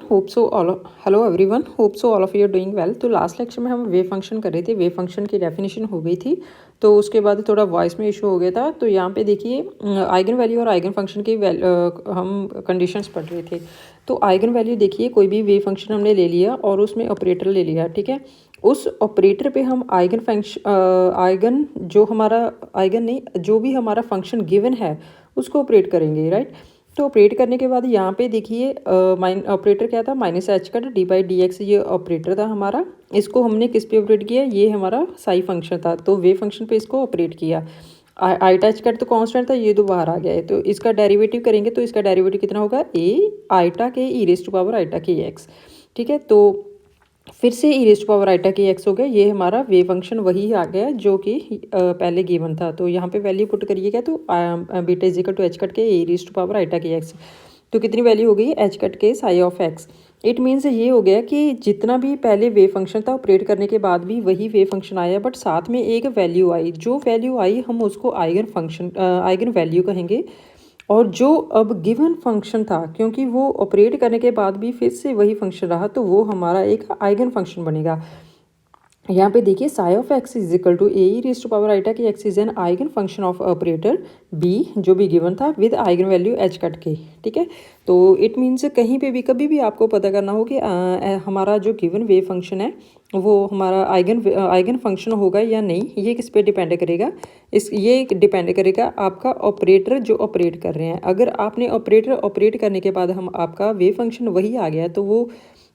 Hope so all hello everyone, hope so all of you are doing well. तो last lecture में हम wave function कर रहे थे, वेव फंक्शन की डेफिनेशन हो गई थी। तो उसके बाद थोड़ा वॉइस में इशू हो गया था। तो यहाँ पे देखिए आइगन वैल्यू और आइगन फंक्शन की हम कंडीशंस पढ़ रहे थे। तो आइगन वैल्यू देखिए, कोई भी वेव फंक्शन हमने ले लिया और उसमें ऑपरेटर ले लिया, ठीक है। उस ऑपरेटर पे हम आइगन फंक्शन आइगन जो हमारा आइगन नहीं, जो भी हमारा फंक्शन गिवन है उसको ऑपरेट करेंगे, राइट। तो ऑपरेट करने के बाद यहाँ पे देखिए ऑपरेटर क्या था, माइनस एच का डी बाई डी एक्स, ये ऑपरेटर था हमारा। इसको हमने किस पे ऑपरेट किया, ये हमारा साई फंक्शन था, तो वेव फंक्शन पे इसको ऑपरेट किया। आईटा एच कट तो कांस्टेंट था, ये तो बाहर आ गया है। तो इसका डेरिवेटिव करेंगे तो इसका डेरिवेटिव कितना होगा, ए आईटा के e raise to power iota k x, ठीक है। तो फिर से ई raise to power iota k x हो गया, ये हमारा वेव फंक्शन वही आ गया जो कि पहले गिवन था। तो यहाँ पे वैल्यू पुट करिएगा तो beta is equal to h cut k e raise to power iota k x. तो कितनी वैल्यू हो गई, एच कट के Sai of x. It means ये हो गया कि जितना भी पहले वेव फंक्शन था ऑपरेट करने के बाद भी वही वेव फंक्शन आया, बट साथ में एक वैल्यू आई। जो वैल्यू आई हम उसको आइगन फंक्शन आइगन वैल्यू कहेंगे। और जो अब गिवन फंक्शन था, क्योंकि वो ऑपरेट करने के बाद भी फिर से वही फंक्शन रहा, तो वो हमारा एक आइगन फंक्शन बनेगा। यहाँ पे देखिए psi of x is equal to A raise to power iota k x is an eigen function of operator B, जो भी गिवन था, with eigen value h cut k, ठीक है। तो इट मीन्स कहीं पे भी कभी भी आपको पता करना हो कि हमारा जो गिवन वेव फंक्शन है वो हमारा आइगन फंक्शन होगा या नहीं, ये किस पे डिपेंड करेगा, ये डिपेंड करेगा आपका ऑपरेटर जो ऑपरेट कर रहे हैं। अगर आपने ऑपरेटर ऑपरेट करने के बाद हम आपका वेव फंक्शन वही आ गया, तो वो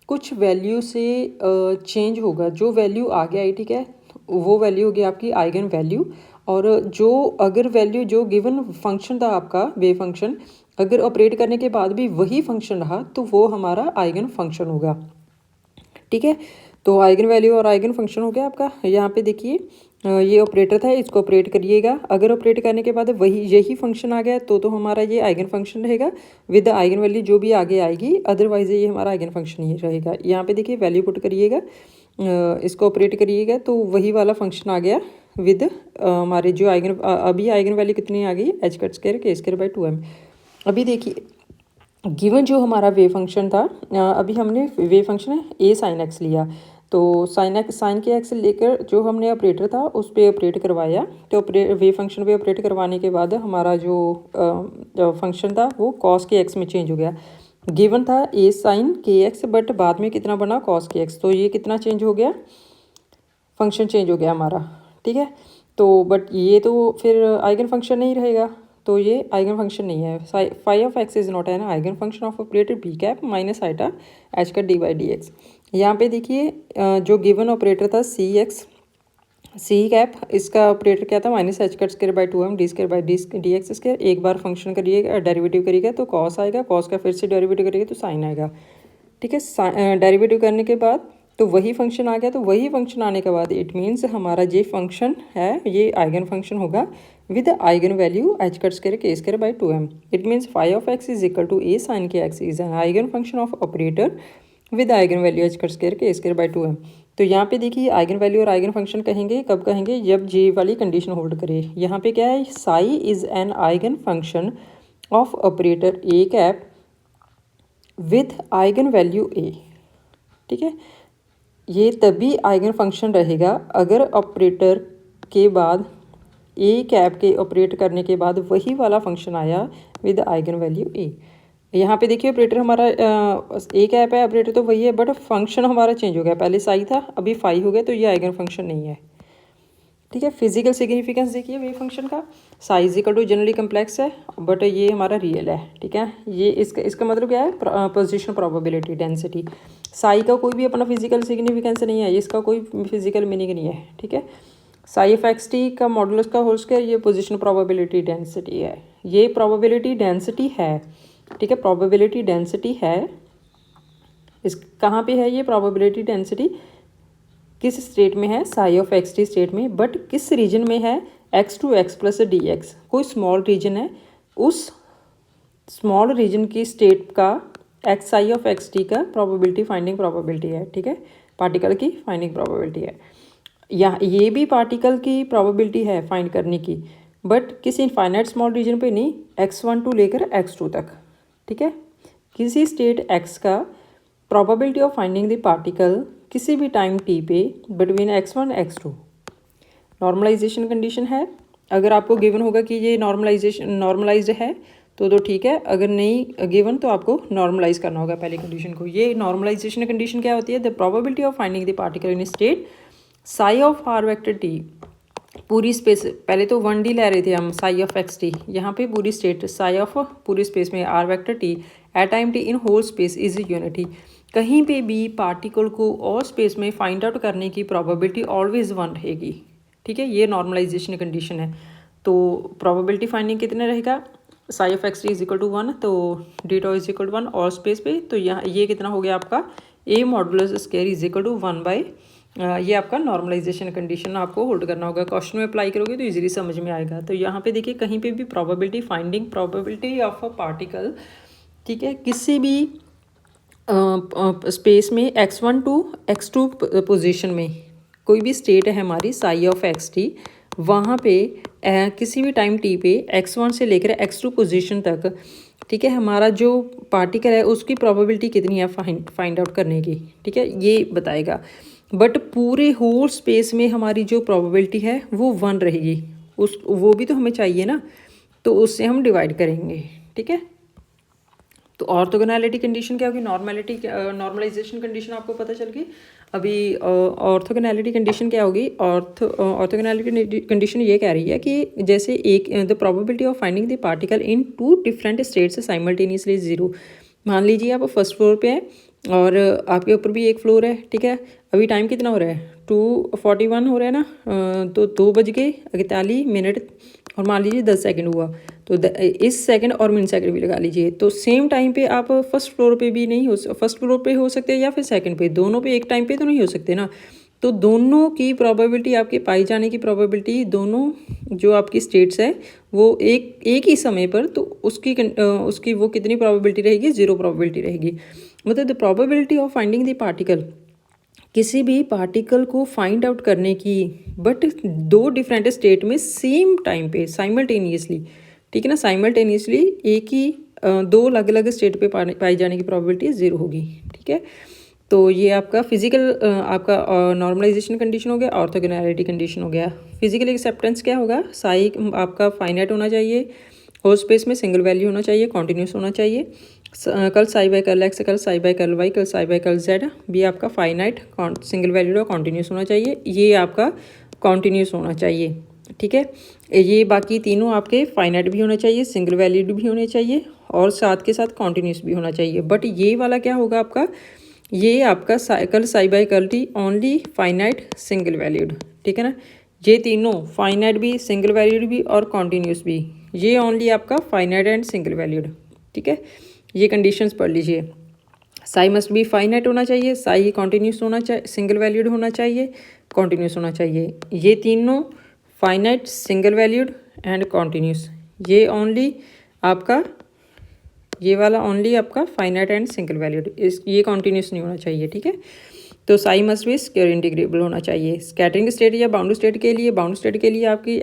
कुछ वैल्यू से चेंज होगा। जो वैल्यू आ गया है, ठीक है, वो वैल्यू होगी आपकी आइगन वैल्यू। और जो अगर वैल्यू जो गिवन फंक्शन था आपका वेव फंक्शन, अगर ऑपरेट करने के बाद भी वही फंक्शन रहा, तो वो हमारा आइगन फंक्शन होगा, ठीक है। तो आइगन वैल्यू और आइगन फंक्शन हो गया आपका। यहाँ पे देखिए ये ऑपरेटर था, इसको ऑपरेट करिएगा। अगर ऑपरेट करने के बाद वही यही फंक्शन आ गया तो हमारा ये आइगन फंक्शन रहेगा विद आइगन वैल्यू जो भी आगे आएगी, अदरवाइज ये हमारा आइगन फंक्शन ही रहेगा। यहाँ पे देखिए वैल्यू पुट करिएगा, इसको ऑपरेट करिएगा तो वही वाला फंक्शन आ गया विद हमारे जो आइगन अभी आइगन वैल्यू कितनी आ गई, H cut square k square by 2m। अभी देखिए गिवन जो हमारा वेव फंक्शन था, अभी हमने वेव फंक्शन है ए साइन एक्स लिया, तो साइन के एक्स लेकर जो हमने ऑपरेटर था उस पर ऑपरेट करवाया। तो वेव फंक्शन पे ऑपरेट करवाने के बाद हमारा जो फंक्शन था वो कॉस के एक्स में चेंज हो गया। गिवन था ए साइन के एक्स, बट बाद में कितना बना, कॉस के एक्स। तो ये कितना चेंज हो गया, फंक्शन चेंज हो गया हमारा, ठीक है। तो बट ये तो फिर आइगन फंक्शन नहीं रहेगा, तो ये आइगन फंक्शन नहीं है। Phi of x is not an eigen function of operator B cap minus iota h का डी बाई डी एक्स। यहाँ पे देखिए जो गिवन ऑपरेटर था सी एक्स सी कैप, इसका ऑपरेटर क्या था, minus h cut square by 2m d square by d x square. एक बार फंक्शन करिएगा, डेरिवेटिव करिएगा तो कॉस आएगा, कॉस का फिर से डेरिवेटिव करिएगा तो साइन आएगा, ठीक है। डेरिवेटिव करने के बाद तो वही फंक्शन आ गया। तो वही फंक्शन आने के बाद इट मीन्स हमारा जो फंक्शन है ये आइगन फंक्शन होगा with eigen value h cut square k square by 2m। It means phi of x is equal to A sine k x is an eigen function of operator with eigen value h cut square k square by 2m। तो यहाँ पे देखिए eigen value और eigen function कहेंगे कब कहेंगे, जब जे वाली कंडीशन होल्ड करे। यहाँ पे क्या है, psi is an eigen function of operator A cap with eigen value A, ठीक है। ये तभी आइगन फंक्शन रहेगा अगर ऑपरेटर के बाद ए कैप के ऑपरेट करने के बाद वही वाला फंक्शन आया विद आइगन वैल्यू ए। यहाँ पे देखिए ऑपरेटर हमारा ए कैप है, ऑपरेटर तो वही है, बट फंक्शन हमारा चेंज हो गया। पहले साई था, अभी फाई हो गया, तो ये आइगन फंक्शन नहीं है, ठीक है। फिजिकल सिग्निफिकेंस देखिए वेव फंक्शन का, size equal to generally complex है, बट ये हमारा रियल है, ठीक है। ये इसका मतलब क्या है, पोजीशन प्रोबेबिलिटी डेंसिटी। साई का कोई भी अपना फिजिकल सिग्निफिकेंस नहीं है, इसका कोई फिजिकल मीनिंग नहीं है, ठीक है। साई ऑफ एक्स टी का मॉडुलस का होल स्क्वायर, ये पोजीशन प्रोबेबिलिटी डेंसिटी है, ये प्रोबेबिलिटी डेंसिटी है, ठीक है। प्रोबेबिलिटी डेंसिटी है, इस कहाँ पे है ये प्रोबेबिलिटी डेंसिटी, किस स्टेट में है, psi of x t state में, बट किस रीजन में है, x to x plus d x, कोई स्मॉल रीजन है, उस स्मॉल रीजन की स्टेट का x psi of x t का प्रोबेबिलिटी फाइंडिंग प्रोबेबिलिटी है, ठीक है। पार्टिकल की फाइंडिंग प्रोबेबिलिटी है, या ये भी पार्टिकल की प्रोबेबिलिटी है फाइंड करने की, बट किसी इनफाइनाइट स्मॉल रीजन पे नहीं, x1 टू लेकर x2 तक, ठीक है। किसी स्टेट x का probability of finding the particle किसी भी टाइम टी पे between x1 x2। Normalization condition है। अगर आपको गिवन होगा कि ये नॉर्मलाइज्ड है तो ठीक है, अगर नहीं गिवन तो आपको नॉर्मलाइज करना होगा पहले कंडीशन को। ये नॉर्मलाइजेशन कंडीशन क्या होती है? The probability of finding the particle in state psi of r vector t, पूरी स्पेस, पहले तो 1D ले रहे थे हम, साई ऑफ एक्स टी, यहाँ पे पूरी स्टेट साई ऑफ पूरी स्पेस में r vector t at time t in whole space is unity. कहीं पे भी पार्टिकल को और स्पेस में फाइंड आउट करने की प्रोबेबिलिटी ऑलवेज 1 रहेगी। ठीक है, ये नॉर्मलाइजेशन कंडीशन है। तो प्रोबेबिलिटी फाइंडिंग कितने रहेगा? Psi of x t is equal to 1, तो d tau is equal to 1 और स्पेस पे, तो यहाँ ये कितना हो गया आपका? A modulus square is equal to 1 by, ये आपका नॉर्मलाइजेशन कंडीशन आपको होल्ड करना होगा। क्वेश्चन में अप्लाई करोगे तो इजीली समझ में आएगा। तो यहाँ पे देखिए कहीं पे भी probability finding probability of a particle, ठीक है, किसी भी स्पेस में x1 टू x2 पोजीशन में कोई भी स्टेट है हमारी साई ऑफ एक्स टी, वहाँ पे किसी भी टाइम टी पे x1 से लेकर x2 पोजीशन तक, ठीक है, हमारा जो पार्टिकल है उसकी प्रोबेबिलिटी कितनी है फाइंड आउट करने की, ठीक है, ये बताएगा। बट पूरे होल स्पेस में हमारी जो प्रोबेबिलिटी है वो 1 रहेगी, वो भी तो हमें चाहिए ना, तो उससे हम डिवाइड करेंगे। ठीक है, तो ऑर्थोगोनैलिटी कंडीशन क्या होगी? नॉर्मलाइजेशन कंडीशन आपको पता चल गई। अभी ऑर्थोगोनैलिटी कंडीशन क्या होगी? ऑर्थोगोनैलिटी कंडीशन ये कह रही है कि जैसे the probability of finding the particle in 2 different states simultaneously 0। मान लीजिए आप फर्स्ट फ्लोर पे हैं और आपके ऊपर भी एक फ्लोर है, ठीक है, अभी टाइम कितना हो रहा है? 2:41 हो रहा है ना, तो 2:41 और मान लीजिए 10 सेकंड हुआ, तो इस सेकंड और मिनट सेकंड भी लगा लीजिए। तो सेम टाइम पे आप फर्स्ट फ्लोर पे भी नहीं फर्स्ट फ्लोर पे हो सकते हैं या फिर सेकंड पे, दोनों पे एक टाइम पे तो नहीं हो सकते ना। तो दोनों की प्रोबेबिलिटी, आपके पाई जाने की प्रोबेबिलिटी, दोनों जो आपकी स्टेट्स है वो एक ही समय पर, तो उसकी वो कितनी प्रोबेबिलिटी रहेगी? 0 प्रोबेबिलिटी रहेगी। मतलब the probability of finding the particle, किसी भी पार्टिकल को फाइंड आउट करने की, बट 2 डिफरेंट स्टेट में सेम टाइम पे साइमल्टेनियसली, ठीक है ना, साइमल्टेनियसली एक ही 2 अलग अलग स्टेट पे पाई जाने की प्रोबेबिलिटी 0 होगी। ठीक है, तो ये आपका फिजिकल आपका नॉर्मलाइजेशन कंडीशन हो गया, ऑर्थोगोनैलिटी कंडीशन हो गया। फिजिकल एक्सेप्टेंस क्या होगा? साई आपका फाइनाइट होना चाहिए, होल स्पेस में सिंगल वैल्यू होना चाहिए, कॉन्टिन्यूस होना चाहिए। कल साई बाई कल एक्स, कल साई बाई कल वाई, कल साई बाई कल जेड भी आपका फाइनाइट सिंगल वैल्यूड और कॉन्टिन्यूस होना चाहिए, ये आपका कॉन्टिन्यूस होना चाहिए। ठीक है, ये बाकी तीनों आपके फाइनाइट भी होना चाहिए, सिंगल वैल्यूड भी होने चाहिए और साथ के साथ कॉन्टिन्यूस भी होना चाहिए। बट ये वाला क्या होगा आपका? ये आपका कल साई बाई कल T only finite single valued. ठीक है ना, ये तीनों फाइनाइट भी, सिंगल वैल्यूड भी और कॉन्टिन्यूस भी, ये ओनली आपका फाइनाइट एंड सिंगल वैल्यूड। ठीक है, ये कंडीशंस पढ़ लीजिए। साई मस्ट बी फाइनाइट होना चाहिए, साई कॉन्टिन्यूस होना चाहिए, सिंगल वैल्यूड होना चाहिए, कॉन्टिन्यूस होना चाहिए। ये तीनों finite, single valued and continuous, ये ओनली आपका, ये वाला ओनली आपका फाइनाइट एंड सिंगल वैल्यूड, ये कॉन्टिन्यूस नहीं होना चाहिए। ठीक है, तो साई मस्ट भी स्क्वायर इंटीग्रेबल होना चाहिए। स्कैटरिंग स्टेट या बाउंड स्टेट के लिए आपकी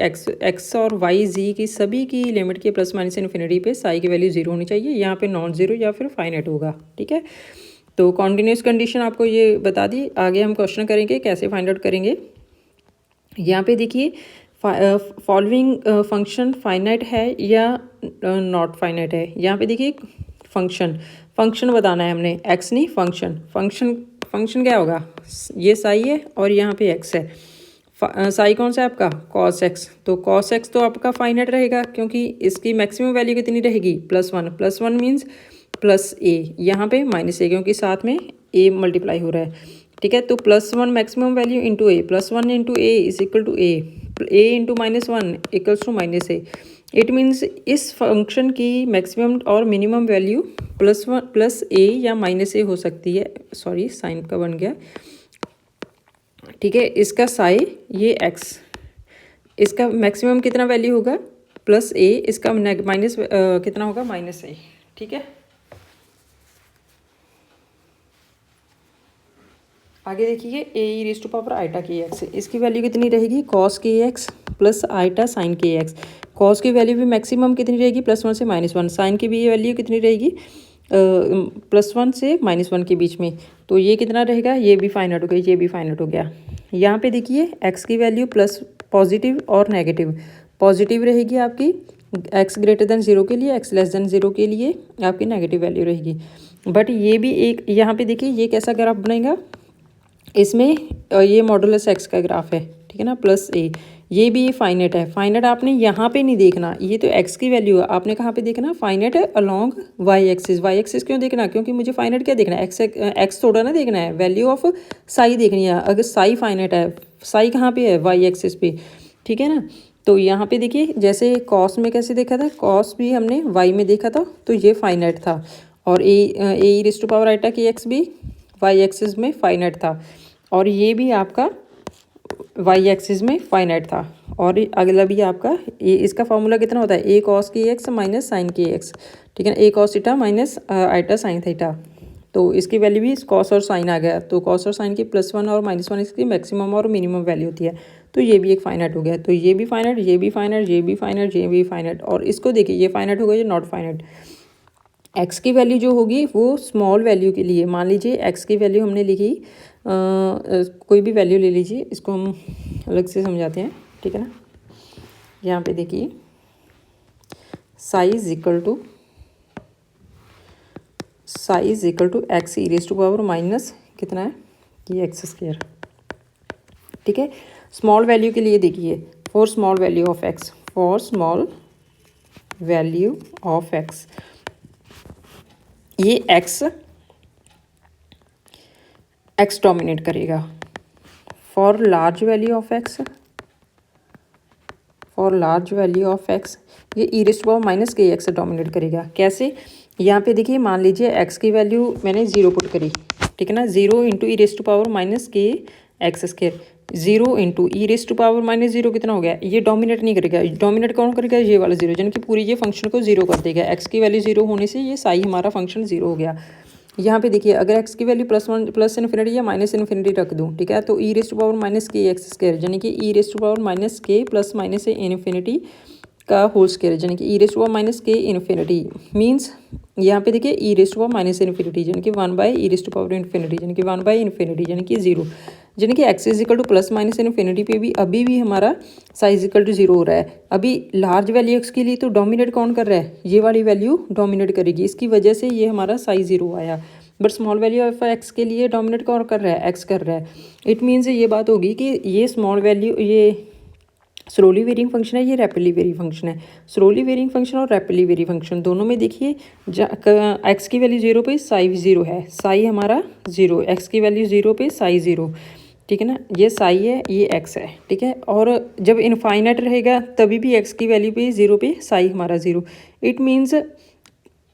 एक्स और वाई जी की सभी की लिमिट के प्लस माइनस इन्फिनिटी पे साई की वैल्यू 0 होनी चाहिए, यहाँ पे नॉन जीरो या फिर फाइनाइट होगा। ठीक है, तो कॉन्टिन्यूस कंडीशन आपको ये बता दी। आगे हम क्वेश्चन करेंगे कैसे फाइंड आउट करेंगे। यहाँ पे देखिए फॉलोइंग फंक्शन फाइनाइट है या नॉट फाइनाइट है। यहाँ पे देखिए फंक्शन बताना है हमने, एक्स नहीं, फंक्शन क्या होगा? ये साई है और यहाँ पे एक्स है। साई कौन सा है आपका? कॉस एक्स, तो कॉस एक्स तो आपका फाइनाइट रहेगा क्योंकि इसकी मैक्सिमम वैल्यू कितनी रहेगी? +1 मीन्स प्लस ए, यहाँ पे -a क्योंकि साथ में a मल्टीप्लाई हो रहा है। ठीक है, तो +1 maximum value into a, +1 into a is equal to a into -1 equals to -a। It means इस फंक्शन की मैक्सिमम और मिनिमम वैल्यू +a या -a हो सकती है। सॉरी, साइन का बन गया। ठीक है, इसका साई ये x, इसका मैक्सिमम कितना वैल्यू होगा? +a, इसका माइनस कितना होगा? -a। ठीक है, आगे देखिए e⁻∗ इसकी वैल्यू कितनी रहेगी? cos kx plus eta sine kx। Cos की वैल्यू भी मैक्सिमम कितनी रहेगी? +1 से -1। साइन की भी ये वैल्यू कितनी रहेगी? +1 से -1 के बीच में, तो ये कितना रहेगा, ये भी फाइनाइट हो गया, ये भी फाइनाइट हो गया। यहाँ पे देखिए एक्स की वैल्यू प्लस पॉजिटिव और नेगेटिव, पॉजिटिव रहेगी आपकी एक्स ग्रेटर देन 0 के लिए, एक्स लेस देन 0 के लिए आपकी नेगेटिव वैल्यू रहेगी। बट ये भी एक यहाँ पे देखिए ये कैसा ग्राफ बनेगा, इसमें ये मॉडुलस एक्स का ग्राफ है, ठीक है ना, प्लस ए, ये भी फाइनाइट है। फाइनाइट आपने यहाँ पे नहीं देखना, ये तो एक्स की वैल्यू है, आपने कहाँ पे देखना, फाइनाइट है along y axis. Y axis क्यों देखना, क्योंकि मुझे फाइनाइट क्या देखना है, एक्स थोड़ा ना देखना है, वैल्यू ऑफ साई देखनी है। अगर साई फाइनाइट है, साई कहाँ पे है, वाई एक्सिस पे, ठीक है ना। तो यहाँ पे देखिए जैसे कॉस में कैसे देखा था, कॉस भी हमने वाई में देखा था, तो ये फाइनाइट था। और ए रेज़ टू पावर आइटा की एक्स भी वाई एक्सिस में फाइनाइट था, और ये भी आपका वाई एक्सिस में फाइनाइट था। और अगला भी आपका ये, इसका फॉर्मूला कितना होता है, A cos k x minus sine k x, ठीक है ना, A cos theta minus iota sine theta. तो इसकी वैल्यू भी कॉस और साइन आ गया, तो कॉस और साइन की +1 और -1 इसकी मैक्सिमम और मिनिमम वैल्यू होती है। तो ये भी एक फाइनाइट हो गया, तो ये भी फाइनाइट, ये भी फाइनाइट, ये भी फाइनाइट, ये भी फाइनाइट। और इसको देखिए ये फाइनाइट हो गया, ये नॉट फाइनाइट। एक्स की वैल्यू जो होगी वो स्मॉल वैल्यू के लिए, मान लीजिए एक्स की वैल्यू हमने लिखी कोई भी वैल्यू ले लीजिए, इसको हम अलग से समझाते हैं, ठीक है ना। यहाँ पे देखिए psi is equal to x e raise to power minus कितना है, ये एक्स स्क्वायर, ठीक है। स्मॉल वैल्यू के लिए देखिए, for small value of x, for small value of x, ये एक्स डोमिनेट करेगा। For large value of x, for large value of x, ये e raise to power minus k x dominate करेगा। कैसे, यहाँ पे देखिए मान लीजिए एक्स की वैल्यू मैंने 0 पुट करी, ठीक है ना, 0 into e raise to power minus k x square, 0 into e raise to power minus 0 कितना हो गया, ये डोमिनेट नहीं करेगा। डोमिनेट कौन करेगा, ये वाला 0, यानी कि पूरी ये फंक्शन को 0 कर देगा। एक्स की वैल्यू 0 होने से ये साई हमारा फंक्शन 0 हो गया। यहाँ पे देखिए अगर एक्स की वैल्यू +1 प्लस इन्फिनिटी या माइनस इन्फिनिटी रख दूँ, ठीक है, तो e raise to power minus k x square, यानी कि e raise to power minus k plus minus infinity का होल स्क्वायर, यानी कि e raise to power minus k infinity, means यहाँ पे देखिए e raise to power minus infinity, यानी कि 1 by e raise to power infinity, यानी कि 1 बाई इन्फिनिटी, यानी कि 0, यानी कि x is equal two plus minus infinity पे भी अभी भी हमारा साइज इक्वल टू 0 हो रहा है। अभी लार्ज वैल्यू एक्स के लिए तो डोमिनेट कौन कर रहा है, ये वाली वैल्यू डोमिनेट करेगी, इसकी वजह से ये हमारा साइज 0 आया। But small value of x के लिए डोमिनेट कौन कर रहा है, एक्स कर रहा है। इट मीन्स ये बात होगी कि ये स्मॉल वैल्यू, ये स्लोली वेरिंग फंक्शन है, ये रैपिडली वेरिंग फंक्शन है। स्लोली वेरिंग फंक्शन और रैपिडली वेरिंग फंक्शन दोनों में देखिए एक्स की वैल्यू 0 पे साई 0 है, साई हमारा 0, एक्स की वैल्यू 0 पे साई 0, ठीक है ना, ये साई है, ये एक्स है, ठीक है। और जब इनफाइनाइट रहेगा तभी भी एक्स की वैल्यू पे 0 पे साई हमारा 0। इट मीन्स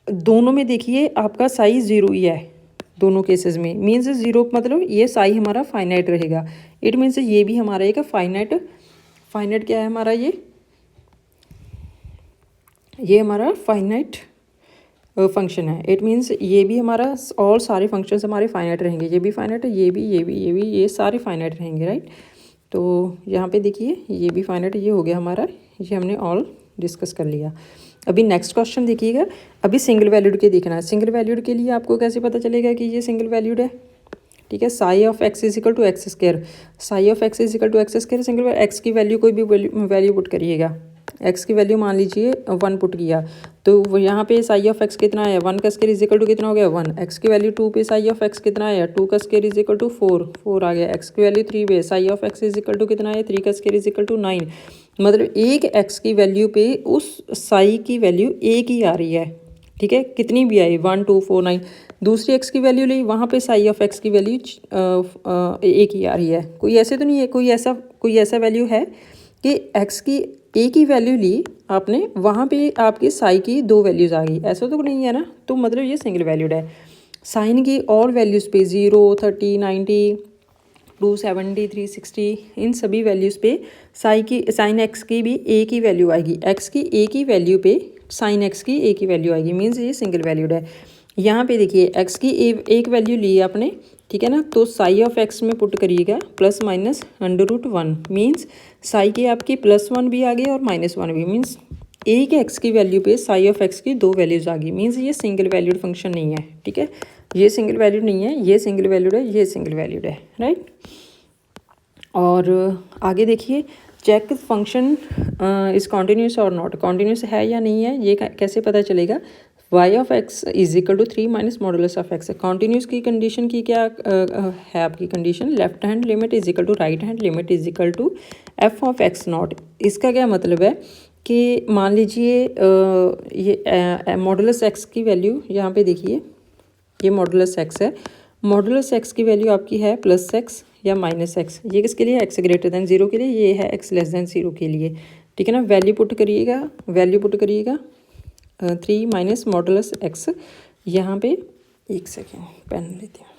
दोनों में देखिए आपका साई 0 ही है दोनों केसेस में, मीन्स 0 मतलब ये साई हमारा फाइनाइट रहेगा। इट मीन्स ये भी हमारा एक फाइनाइट क्या है हमारा, ये हमारा फाइनाइट फंक्शन है। इट मीन्स ये भी हमारा, और सारे फंक्शंस हमारे फाइनाइट रहेंगे, ये भी फाइनाइट है, ये सारे फाइनाइट रहेंगे, राइट। तो यहाँ पे देखिए ये भी फाइनाइट, ये हो गया हमारा, ये हमने ऑल डिस्कस कर लिया। अभी नेक्स्ट क्वेश्चन देखिएगा, अभी सिंगल वैल्यूड के देखना है। सिंगल वैल्यूड के लिए आपको कैसे पता चलेगा कि ये सिंगल वैल्यूड है, ठीक है। Psi of x is equal to x square, psi of x is equal to x square, single x की वैल्यू कोई भी वैल्यू पुट करिएगा। एक्स की वैल्यू मान लीजिए 1 पुट किया, तो यहाँ पे साई ऑफ एक्स कितना है, 1 का स्क्वायर इज इक्वल टू कितना हो गया 1। एक्स की वैल्यू 2 पे साई ऑफ एक्स कितना है, 2 का स्क्वायर इज इक्वल टू 4 आ गया। एक्स की वैल्यू 3 पे psi of x is equal to कितना है, 3 का स्क्वायर इज इक्वल टू 9। मतलब एक एक्स की वैल्यू पे उस साई की वैल्यू एक ही आ रही है, ठीक है, कितनी भी आई 1 2 4 9। दूसरी एक्स की वैल्यू ली, वहाँ पे साई ऑफ एक्स की वैल्यू एक ही आ रही है। कोई ऐसे तो नहीं है, कोई ऐसा वैल्यू है कि एक्स की एक ही वैल्यू ली आपने, वहाँ पे आपकी साई की 2 वैल्यूज़ आ गई, ऐसा तो नहीं है ना। तो मतलब ये सिंगल वैल्यूड है। साइन की और वैल्यूज़ पे 0 30 90 270 360 इन सभी वैल्यूज़ पे साइन एक्स की भी एक ही वैल्यू आएगी, एक्स की एक ही वैल्यू पे साइन एक्स की एक ही वैल्यू आएगी, मीन्स ये सिंगल वैल्यूड है। यहाँ पे देखिए एक्स की एक वैल्यू ली आपने, ठीक है ना, तो साई ऑफ एक्स में पुट करिएगा प्लस माइनस √1, मीन्स साई के आपकी +1 भी आ गई और -1 भी, मीन्स एक एक्स की वैल्यू पे साई ऑफ एक्स की 2 वैल्यूज़ आ गई, मीन्स ये सिंगल वैल्यूड फंक्शन नहीं है, ठीक है। ये सिंगल वैल्यूड नहीं है, ये सिंगल वैल्यूड है, ये सिंगल वैल्यूड है, राइट। और आगे देखिए, चेक फंक्शन इज़ कॉन्टीन्यूस और नॉट, कॉन्टीन्यूस है या नहीं है, ये कैसे पता चलेगा। Y of x is equal to 3 minus modulus of x. Continuous की कंडीशन की क्या है आपकी condition, left hand limit is equal to right hand limit is equal to f of x not. इसका क्या मतलब है कि मान लीजिए ये मॉडुलस एक्स की वैल्यू यहाँ पे देखिए, ये मॉडुलस एक्स है, मॉडुलस एक्स की वैल्यू आपकी है प्लस एक्स या माइनस एक्स। ये किसके लिए, एक्स ग्रेटर देन 0 के लिए, ये है एक्स लेस देन 0 के लिए, ठीक है ना। वैल्यू पुट करिएगा, वैल्यू पुट करिएगा 3 माइनस मॉडुलस एक्स, यहाँ पे एक सेकेंड पेन लेते हैं,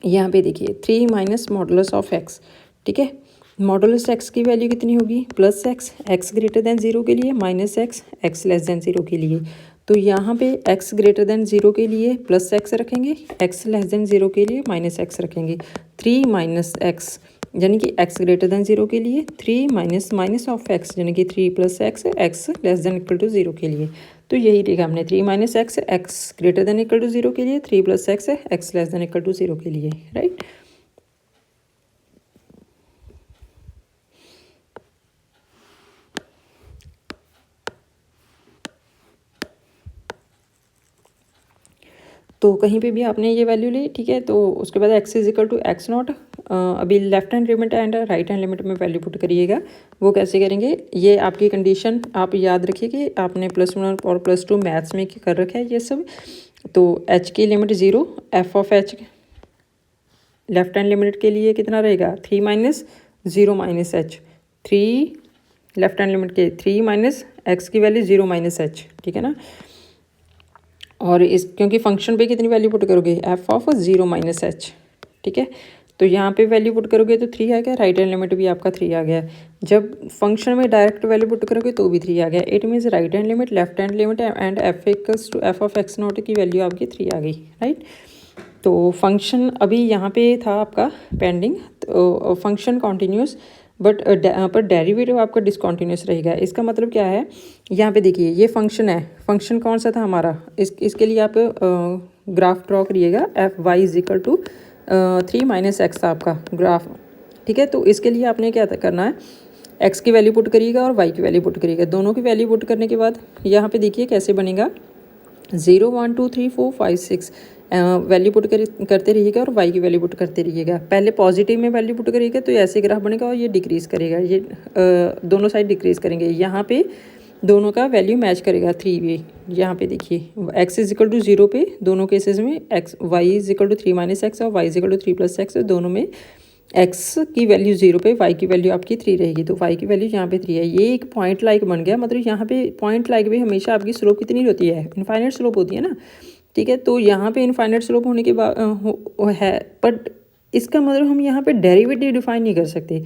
यहाँ पे देखिए 3 माइनस मॉडुलस ऑफ एक्स, ठीक है। मॉडुलस एक्स की वैल्यू कितनी होगी, plus x, x greater then 0 के लिए, minus x, x less then 0 के लिए। तो यहाँ पे एक्स ग्रेटर देन 0 के लिए प्लस एक्स रखेंगे, एक्स लेस देन 0 के लिए माइनस एक्स रखेंगे। 3 माइनस एक्स यानी कि एक्स ग्रेटर देन 0 के लिए, 3 माइनस माइनस ऑफ एक्स यानी कि 3 plus x, x less than equal to 0 के लिए। तो यही लिखा हमने, 3 minus x, x greater than equal to 0 के लिए, 3 plus x, x less than equal to 0 के लिए, राइट। तो कहीं पे भी आपने ये वैल्यू ली, ठीक है। तो उसके बाद x is equal to x not, अभी left hand limit and right hand limit में वैल्यू पुट करिएगा। वो कैसे करेंगे, ये आपकी कंडीशन आप याद रखिए कि आपने +1 और +2 मैथ्स में कर रखा है ये सब। तो एच की limit 0, F of H left hand limit के लिए कितना रहेगा, 3 minus 0 minus H, 3 left hand limit के 3 माइनस एक्स की वैल्यू 0 माइनस एच, ठीक है ना। और इस क्योंकि फंक्शन पे कितनी वैल्यू पुट करोगे, एफ ऑफ 0 माइनस एच, ठीक है। तो यहाँ पे वैल्यू पुट करोगे तो 3 आ गया, राइट हैंड लिमिट भी आपका 3 आ गया। जब फंक्शन में डायरेक्ट वैल्यू पुट करोगे तो भी 3 आ गया। It means right hand limit, left hand limit and f equals to f of x not की वैल्यू आपकी 3 आ गई, राइट। तो फंक्शन अभी यहाँ पे था आपका पेंडिंग, तो फंक्शन कॉन्टीन्यूस बट पर डेरिवेटिव आपका डिसकॉन्टीन्यूस रहेगा। इसका मतलब क्या है, यहाँ पे देखिए ये फंक्शन है, फंक्शन कौन सा था हमारा, इसके लिए आप ग्राफ ड्रॉ करिएगा, f y is equal to 3 minus x था आपका ग्राफ, ठीक है। तो इसके लिए आपने क्या करना है, एक्स की वैल्यू पुट करिएगा और वाई की वैल्यू पुट करिएगा। दोनों की वैल्यू पुट करने के बाद यहाँ पे देखिए कैसे बनेगा, 0 1 2 3 4 5 6 वैल्यू पुट करते रहिएगा और वाई की वैल्यू पुट करते रहिएगा। पहले पॉजिटिव में वैल्यू पुट करिएगा तो ऐसे ग्राफ बनेगा और ये डिक्रीज़ करेगा, ये दोनों साइड डिक्रीज़ करेंगे। यहाँ पे दोनों का वैल्यू मैच करेगा 3 भी। यहाँ पे देखिए एक्स इज इक्वल टू 0 पे दोनों केसेस में x, y is equal to 3 minus x और y is equal to 3 plus x, दोनों में एक्स की वैल्यू 0 पे, वाई की वैल्यू आपकी 3 रहेगी। तो वाई की वैल्यू यहाँ पे 3 है। ये एक पॉइंट लाइक बन गया, मतलब यहाँ पे पॉइंट लाइक भी हमेशा आपकी स्लोप कितनी होती है, इनफाइनाइट स्लोप होती है ना, ठीक है। तो यहाँ पे इनफाइनाइट स्लोप होने के बाद है, बट इसका मतलब हम यहाँ पे डेरिवेटिव डिफाइन नहीं कर सकते।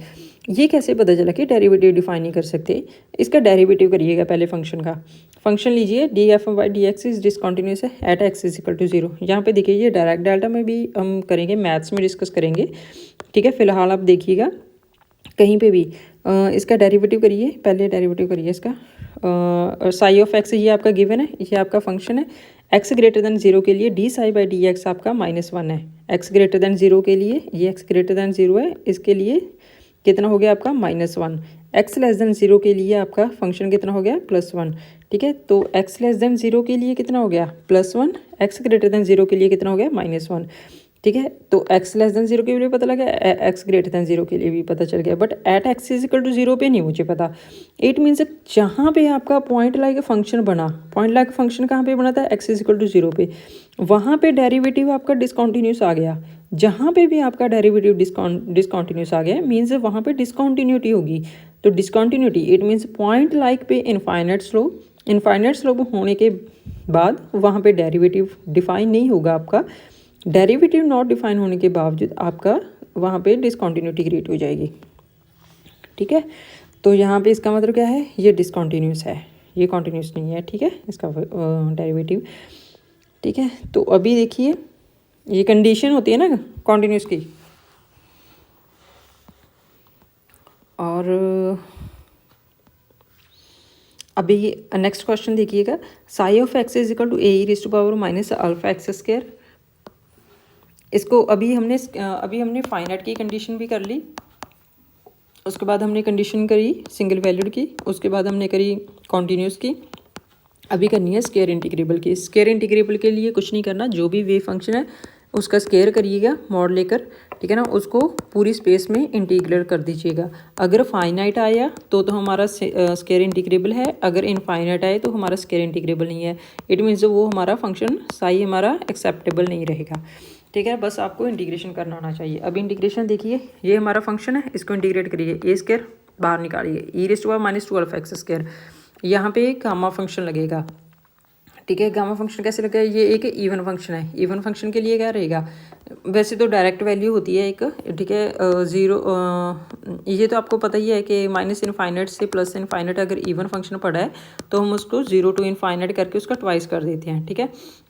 ये कैसे पता चला कि डेरिवेटिव डिफाइन नहीं कर सकते, इसका डेरिवेटिव करिएगा पहले फंक्शन का। फंक्शन लीजिए d f by d x is discontinuous है at x is equal to 0। यहाँ पे देखिए ये डायरेक्ट डेल्टा में भी हम करेंगे, मैथ्स में डिस्कस करेंगे, ठीक है। फिलहाल आप देखिएगा कहीं पे भी इसका डेरिवेटिव करिए, पहले डेरिवेटिव करिए इसका। साई ऑफ एक्स ये आपका गिवन है, ये आपका फंक्शन है। एक्स ग्रेटर देन 0 के लिए D psi by d x आपका -1 है। एक्स ग्रेटर देन 0 के लिए, ये एक्स ग्रेटर देन 0 है, इसके लिए कितना हो गया आपका -1। एक्स लेस देन 0 के लिए आपका फंक्शन कितना हो गया, +1, ठीक है। तो एक्स लेस देन 0 के लिए कितना हो गया, +1, एक्स ग्रेटर देन 0 के लिए कितना हो गया, -1, ठीक है। तो एक्स लेस देन 0 के लिए पता लगा, एक्स ग्रेटर देन 0 के लिए भी पता चल गया, but at x is equal to 0 पे नहीं मुझे पता। इट मीन्स जहाँ पे आपका पॉइंट लाइक फंक्शन बना, पॉइंट लाइक फंक्शन कहाँ पे बना था, एक्स इज इक्वल टू 0 पे, वहाँ पे डेरिवेटिव आपका डिसकॉन्टीन्यूस आ गया। जहाँ पे भी आपका डेरिवेटिव डिसकॉन्टीन्यूस आ गया मीन्स वहाँ पे डिसकॉन्टीन्यूटी होगी। तो डिसकॉन्टीन्यूटी इट मीन्स पॉइंट लाइक पे इनफाइनाइट स्लोप, इनफाइनाइट स्लोप होने के बाद वहाँ पे डेरिवेटिव डिफाइन नहीं होगा आपका। डेरिवेटिव नॉट डिफाइन होने के बावजूद आपका वहाँ पे डिसकॉन्टीन्यूटी क्रिएट हो जाएगी, ठीक है। तो यहाँ पे इसका मतलब क्या है, ये डिसकॉन्टीन्यूस है, ये कॉन्टीन्यूस नहीं है, ठीक है, इसका डेरिवेटिव, ठीक है। तो अभी देखिए ये कंडीशन होती है ना कॉन्टीन्यूस की, और अभी नेक्स्ट क्वेश्चन देखिएगा, psi of x is equal to A raise to power minus alpha x square. इसको अभी हमने फाइनाइट की कंडीशन भी कर ली, उसके बाद हमने कंडीशन करी सिंगल वैल्यूड की, उसके बाद हमने करी कॉन्टीन्यूस की, अभी करनी है स्केयर इंटीग्रेबल की। स्केयर इंटीग्रेबल के लिए कुछ नहीं करना, जो भी वेव फंक्शन है उसका स्केयर करिएगा मॉड लेकर, ठीक है ना, उसको पूरी स्पेस में इंटीग्रेट कर दीजिएगा। अगर फाइनाइट आया तो हमारा स्केयर इंटीग्रेबल है, अगर इनफाइनाइट आए तो हमारा स्केयर इंटीग्रेबल नहीं है। इट मीन्स वो हमारा फंक्शन साई हमारा एक्सेप्टेबल नहीं रहेगा, ठीक है। बस आपको इंटीग्रेशन करना आना चाहिए। अब इंटीग्रेशन देखिए, ये हमारा फंक्शन है, इसको इंटीग्रेट करिए, ए स्केयर बाहर निकालिए, e raise to power minus 2 alpha x square, यहाँ पे गामा फंक्शन लगेगा, ठीक है। गामा फंक्शन कैसे लगेगा, ये एक इवन फंक्शन है, इवन फंक्शन के लिए क्या रहेगा, वैसे तो डायरेक्ट वैल्यू होती है एक, ठीक है, ज़ीरो, ये तो आपको पता ही है कि माइनस इनफाइनाइट से प्लस इनफाइनाइट अगर इवन फंक्शन पड़ा है तो हम उसको 0 टू इनफाइनाइट करके उसका ट्वाइस कर देते हैं, ठीक है।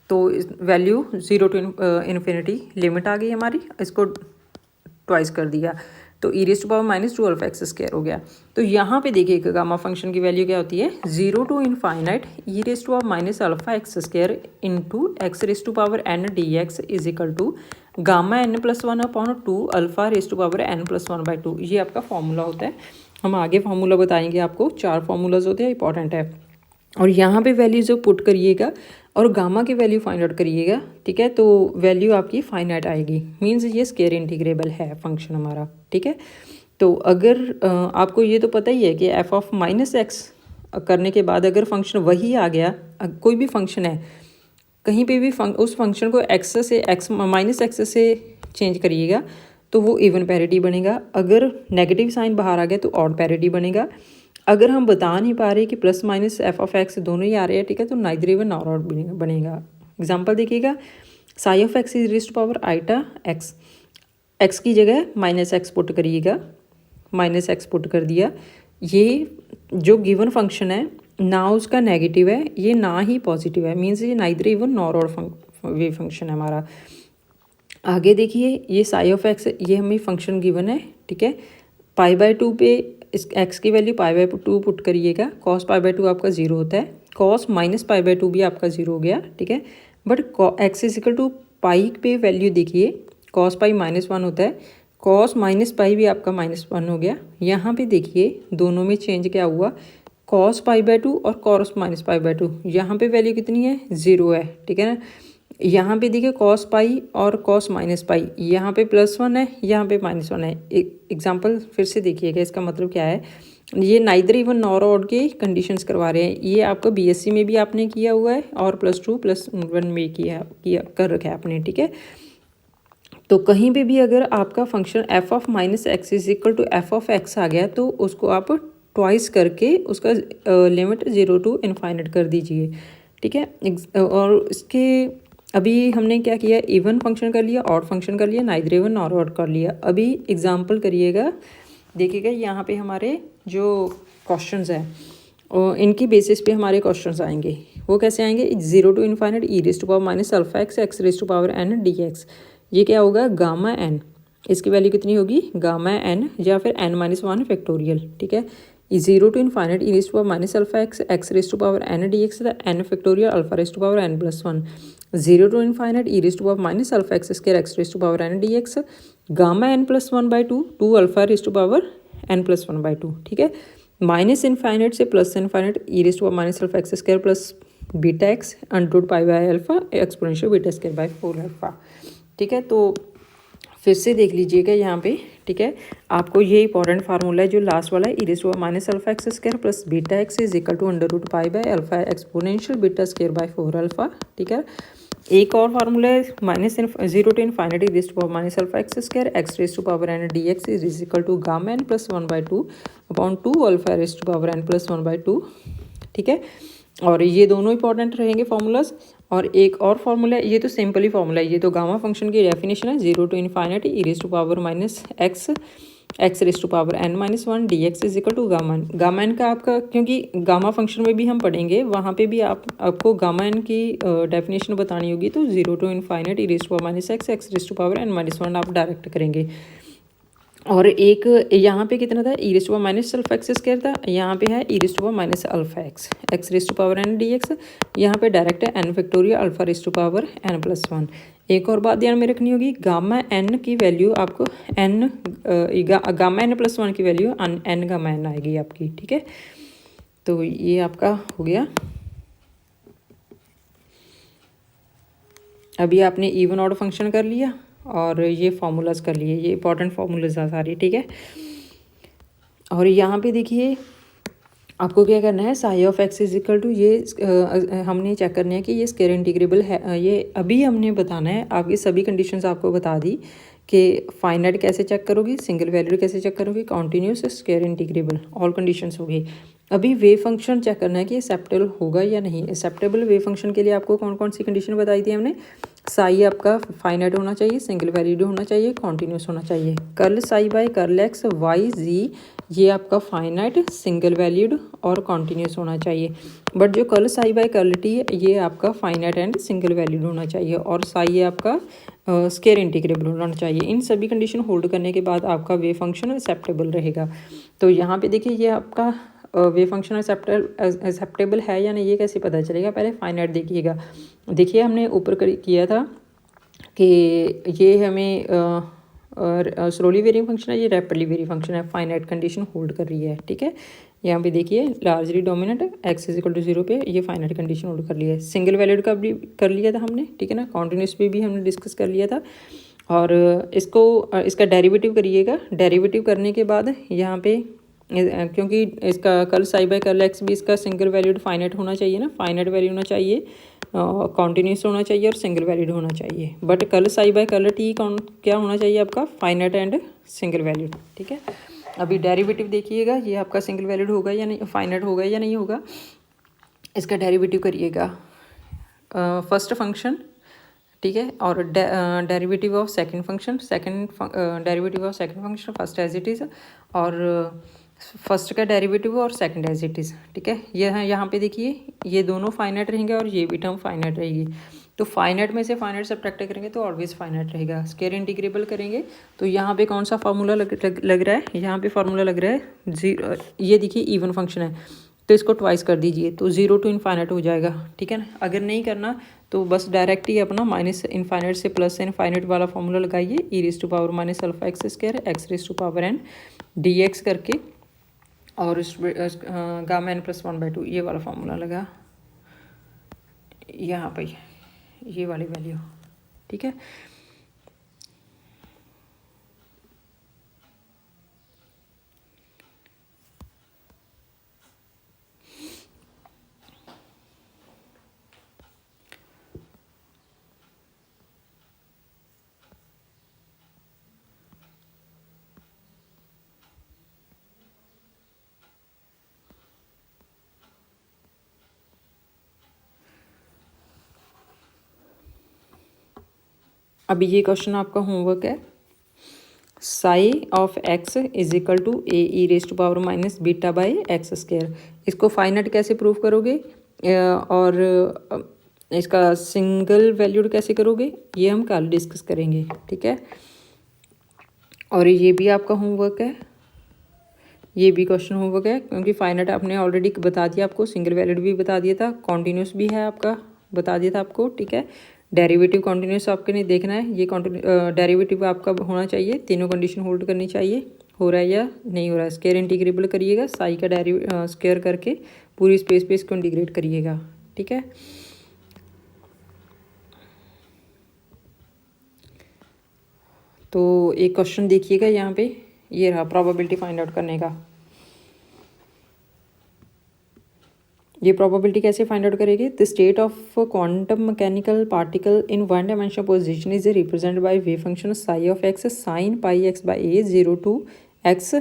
तो वैल्यू 0 टू इन्फिनिटी लिमिट आ गई हमारी, इसको ट्वाइस कर दिया तो e raise to power minus 2 alpha x square हो गया। तो यहाँ पे देखिए गामा फंक्शन की वैल्यू क्या होती है, 0 to infinite e raise to power minus alpha x square into x raise to power n d x is equal to gamma n plus 1 upon 2 alpha raise to power n plus 1/2। ये आपका formula होता है, हम आगे formula बताएंगे आपको, 4 formulas होते हैं, इंपॉर्टेंट है। और यहाँ पे वैल्यू जो पुट करिएगा और गामा की वैल्यू फाइंड आउट करिएगा, ठीक है, तो वैल्यू आपकी फाइनाइट आएगी, मींस ये स्केयर इंटीग्रेबल है फंक्शन हमारा, ठीक है। तो अगर आपको ये तो पता ही है कि एफ ऑफ माइनस एक्स करने के बाद अगर फंक्शन वही आ गया, कोई भी फंक्शन है कहीं पे भी उस फंक्शन को एक्स से एक्स माइनस एक्स से चेंज करिएगा तो वो इवन पैरिटी बनेगा, अगर नेगेटिव साइन बाहर आ गया तो ऑड पैरिटी बनेगा। अगर हम बता नहीं पा रहे कि plus minus f of x दोनों ही आ रहे हैं, ठीक है, तो नाइदर इवन नॉर ऑड बनेगा। एग्जांपल देखिएगा, psi of x is raise to power eta x, x की जगह माइनस एक्स पुट करिएगा, माइनस एक्स पुट कर दिया। ये जो गिवन फंक्शन है ना उसका नेगेटिव है, ये ना ही पॉजिटिव है, मीन्स ये neither even nor odd wave function है हमारा। आगे देखिए, ये साई ऑफ एक्स, ये हमें फंक्शन गिवन है, ठीक है, π/2 पे इस एक्स की वैल्यू π/2 पुट करिएगा, cos π/2 आपका 0 होता है, cos माइनस π/2 भी आपका 0 हो गया, ठीक है। But x is equal to pi पे वैल्यू देखिए, cos पाई -1 होता है, cos माइनस पाई भी आपका -1 हो गया। यहाँ पे देखिए दोनों में चेंज क्या हुआ, cos π/2 और cos माइनस π/2, यहाँ पे वैल्यू कितनी है, 0 है, ठीक है ना। यहाँ पे देखिए cos पाई और cos माइनस पाई, यहाँ पे +1 है, यहाँ पे -1 है। एग्जाम्पल फिर से देखिएगा, इसका मतलब क्या है, ये नाइदर इवन नॉर ऑड के कंडीशंस करवा रहे हैं। ये आपका बीएससी में भी आपने किया हुआ है और +2 +1 में किया कर रखा है आपने, ठीक है। तो कहीं पे भी अगर आपका function f of minus x is equal to f of x आ गया तो उसको आप ट्वाइस करके उसका लिमिट 0 टू इनफाइनाइट कर दीजिए, ठीक है। और इसके अभी हमने क्या किया, इवन फंक्शन कर लिया, ऑड फंक्शन कर लिया, नाइदर इवन नॉर ऑड कर लिया। अभी एग्जांपल करिएगा, देखिएगा यहाँ पे हमारे जो क्वेश्चंस हैं और इनकी बेसिस पे हमारे क्वेश्चंस आएंगे। वो कैसे आएंगे, 0 to infinite e raise to power minus alpha x x raise to power n d x, ये क्या होगा, गामा एन, इसकी वैल्यू कितनी होगी, गामा एन या फिर n-1 फैक्टोरियल, ठीक है। 0 to infinite e raise to power minus alpha x x raise to power n d x, n factorial alpha raise to power n+1। 0 to infinite e raise to power minus alpha x square x raise to power n d x, gamma n+1/2 2 alpha raise to power n+1/2, ठीक है। Minus infinite से plus infinite e raise to power minus alpha x square plus beta x under pi by alpha exponential beta square by 4 alpha, ठीक है। तो फिर से देख लीजिएगा यहाँ पे, ठीक है, आपको ये इंपॉर्टेंट फार्मूला है जो लास्ट वाला है, e raise to power minus alpha x square plus beta x is equal to under pi by alpha exponential beta square by 4 alpha, ठीक है। एक और फार्मूला है -0 to infinite e raise to power minus alpha x square x raise to power n d x is equal to gamma n+1/2 upon 2 alpha raise to power n+1/2, ठीक है। और ये दोनों इंपॉर्टेंट रहेंगे फार्मूलाज। और एक और फार्मूला, ये तो सिंपल ही फार्मूला है, ये तो गामा फंक्शन की डेफिनेशन है, 0 to infinite e raise to power minus x x raise to power n-1 d x is equal to gamma n का आपका, क्योंकि गामा फंक्शन में भी हम पढ़ेंगे, वहाँ पे भी आपको गामा एन की डेफिनेशन बतानी होगी, तो 0 to infinite e raise to power minus x x raise to power n-1 आप डायरेक्ट करेंगे। और एक यहाँ पे कितना था, e raise to power minus alpha x square था, यहाँ पे है e raise to power minus alpha x, x raise to power n d x, यहाँ पे डायरेक्ट है n factorial alpha raise to power n plus one. एक और बात ध्यान में रखनी होगी, गामा एन की वैल्यू आपको n gamma n plus one की वैल्यू एन गामा एन आएगी आपकी, ठीक है। तो ये आपका हो गया। अभी आपने इवन ऑड फंक्शन कर लिया और ये फार्मूलाज कर लिए, ये इंपॉर्टेंट फार्मूलाज आ सारी, ठीक है। और यहाँ पे देखिए आपको क्या करना है, psi of x is equal to ये हमने चेक करना है कि ये स्क्वायर इंटीग्रेबल है, ये अभी हमने बताना है। आपकी सभी कंडीशंस आपको बता दी कि फाइनाइट कैसे चेक करोगे, सिंगल वैल्यूड कैसे चेक करोगे, continuous, square integrable, all conditions हो गई। अभी वेव फंक्शन चेक करना है कि एक्सेप्टेबल होगा या नहीं। एक्सेप्टेबल वेव फंक्शन के लिए आपको कौन कौन सी कंडीशन बताई थी हमने, साई आपका फाइनाइट होना चाहिए, सिंगल वैल्यूड होना चाहिए, कॉन्टीन्यूस होना चाहिए। Curl psi by curl x y z ये आपका फाइनाइट, सिंगल वैल्यूड और कॉन्टीन्यूस होना चाहिए। बट जो curl psi by curl t है ये आपका फाइनाइट एंड सिंगल वैल्यूड होना चाहिए, और साई आपका स्क्वायर इंटीग्रेबल होना चाहिए। इन सभी कंडीशन होल्ड करने के बाद आपका वेव फंक्शन एक्सेप्टेबल रहेगा। तो यहाँ पे देखिए ये आपका वेव फंक्शन एक्सेप्टेबल है या नहीं, ये कैसे पता चलेगा, पहले फाइनाइट देखिएगा। देखिए हमने ऊपर किया था कि ये हमें स्लोली वेरिंग फंक्शन है, ये रैपिडली वेरिंग फंक्शन है, फाइनाइट कंडीशन होल्ड कर रही है, ठीक है। यहाँ पे देखिए largely dominant x is equal to 0 पे ये फाइनाइट कंडीशन होल्ड कर लिया है। सिंगल वैल्यूड का भी कर लिया था हमने, ठीक है ना, कॉन्टीन्यूस पे भी हमने डिस्कस कर लिया था। और इसको इसका डेरिवेटिव करिएगा। डेरिवेटिव करने के बाद यहाँ पे क्योंकि इसका curl psi by curl x भी इसका सिंगल वैल्यूड फाइनाइट होना चाहिए ना, फाइनाइट वैल्यू होना चाहिए, कॉन्टीन्यूस होना चाहिए और सिंगल वैल्यूड होना चाहिए। But curl psi by curl t क्या होना चाहिए आपका, फाइनाइट एंड सिंगल वैल्यूड, ठीक है। अभी डेरिवेटिव देखिएगा, ये आपका सिंगल वैल्यूड होगा या नहीं, फाइनाइट होगा या नहीं होगा, इसका डेरिवेटिव करिएगा। फर्स्ट फंक्शन, ठीक है, और derivative of second function, derivative of second function first as it is, और फर्स्ट का डेरिवेटिव और सेकंड एज इट इज़, ठीक है। ये है यहाँ पे देखिए ये दोनों फाइनाइट रहेंगे और ये भी टर्म फाइनाइट रहेगी। तो फाइनाइट में से फाइनाइट सब्ट्रैक्ट करेंगे तो ऑलवेज फाइनाइट रहेगा। स्क्वायर इंटीग्रेबल करेंगे तो यहाँ पे कौन सा फार्मूला लग रहा है, यहाँ पे फार्मूला लग रहा है जीरो, ये देखिए इवन फंक्शन है तो इसको ट्वाइस कर दीजिए तो 0 टू इनफाइनाइट हो जाएगा, ठीक है ना। अगर नहीं करना तो बस डायरेक्ट ही अपना माइनस इनफाइनाइट से प्लस इनफाइनाइट वाला फार्मूला लगाइए, e raise to power minus alpha x square x raise to power n d x करके, और गामा एन प्लस 1/2 ये वाला फार्मूला लगा यहाँ पे, ये वाली वैल्यू, ठीक है। अभी ये क्वेश्चन आपका होमवर्क है, psi of x is equal to a e raise to power minus beta by x square. इसको फाइनाइट कैसे प्रूव करोगे और इसका सिंगल वैल्यूड कैसे करोगे, ये हम कल डिस्कस करेंगे, ठीक है। और ये भी आपका होमवर्क है, ये भी क्वेश्चन होमवर्क है, क्योंकि फाइनाइट आपने ऑलरेडी बता दिया आपको, सिंगल वैल्यूड भी बता दिया था, कॉन्टीन्यूस भी है आपका बता दिया था आपको, ठीक है। डेरिवेटिव कॉन्टीन्यूस आपके नहीं देखना है, ये डेरिवेटिव आपका होना चाहिए, तीनों कंडीशन होल्ड करनी चाहिए, हो रहा है या नहीं हो रहा है। स्क्वायर इंटीग्रेबल करिएगा, साई का स्क्वायर करके पूरी स्पेस को इंटीग्रेट करिएगा, ठीक है। तो एक क्वेश्चन देखिएगा यहाँ पे, ये रहा प्रोबेबिलिटी फाइंड आउट करने का। ये प्रोबेबिलिटी कैसे फाइंड आउट करेंगे, the state of quantum mechanical particle in one dimensional position is represented by wave function psi of x sine pi x by a 0 to x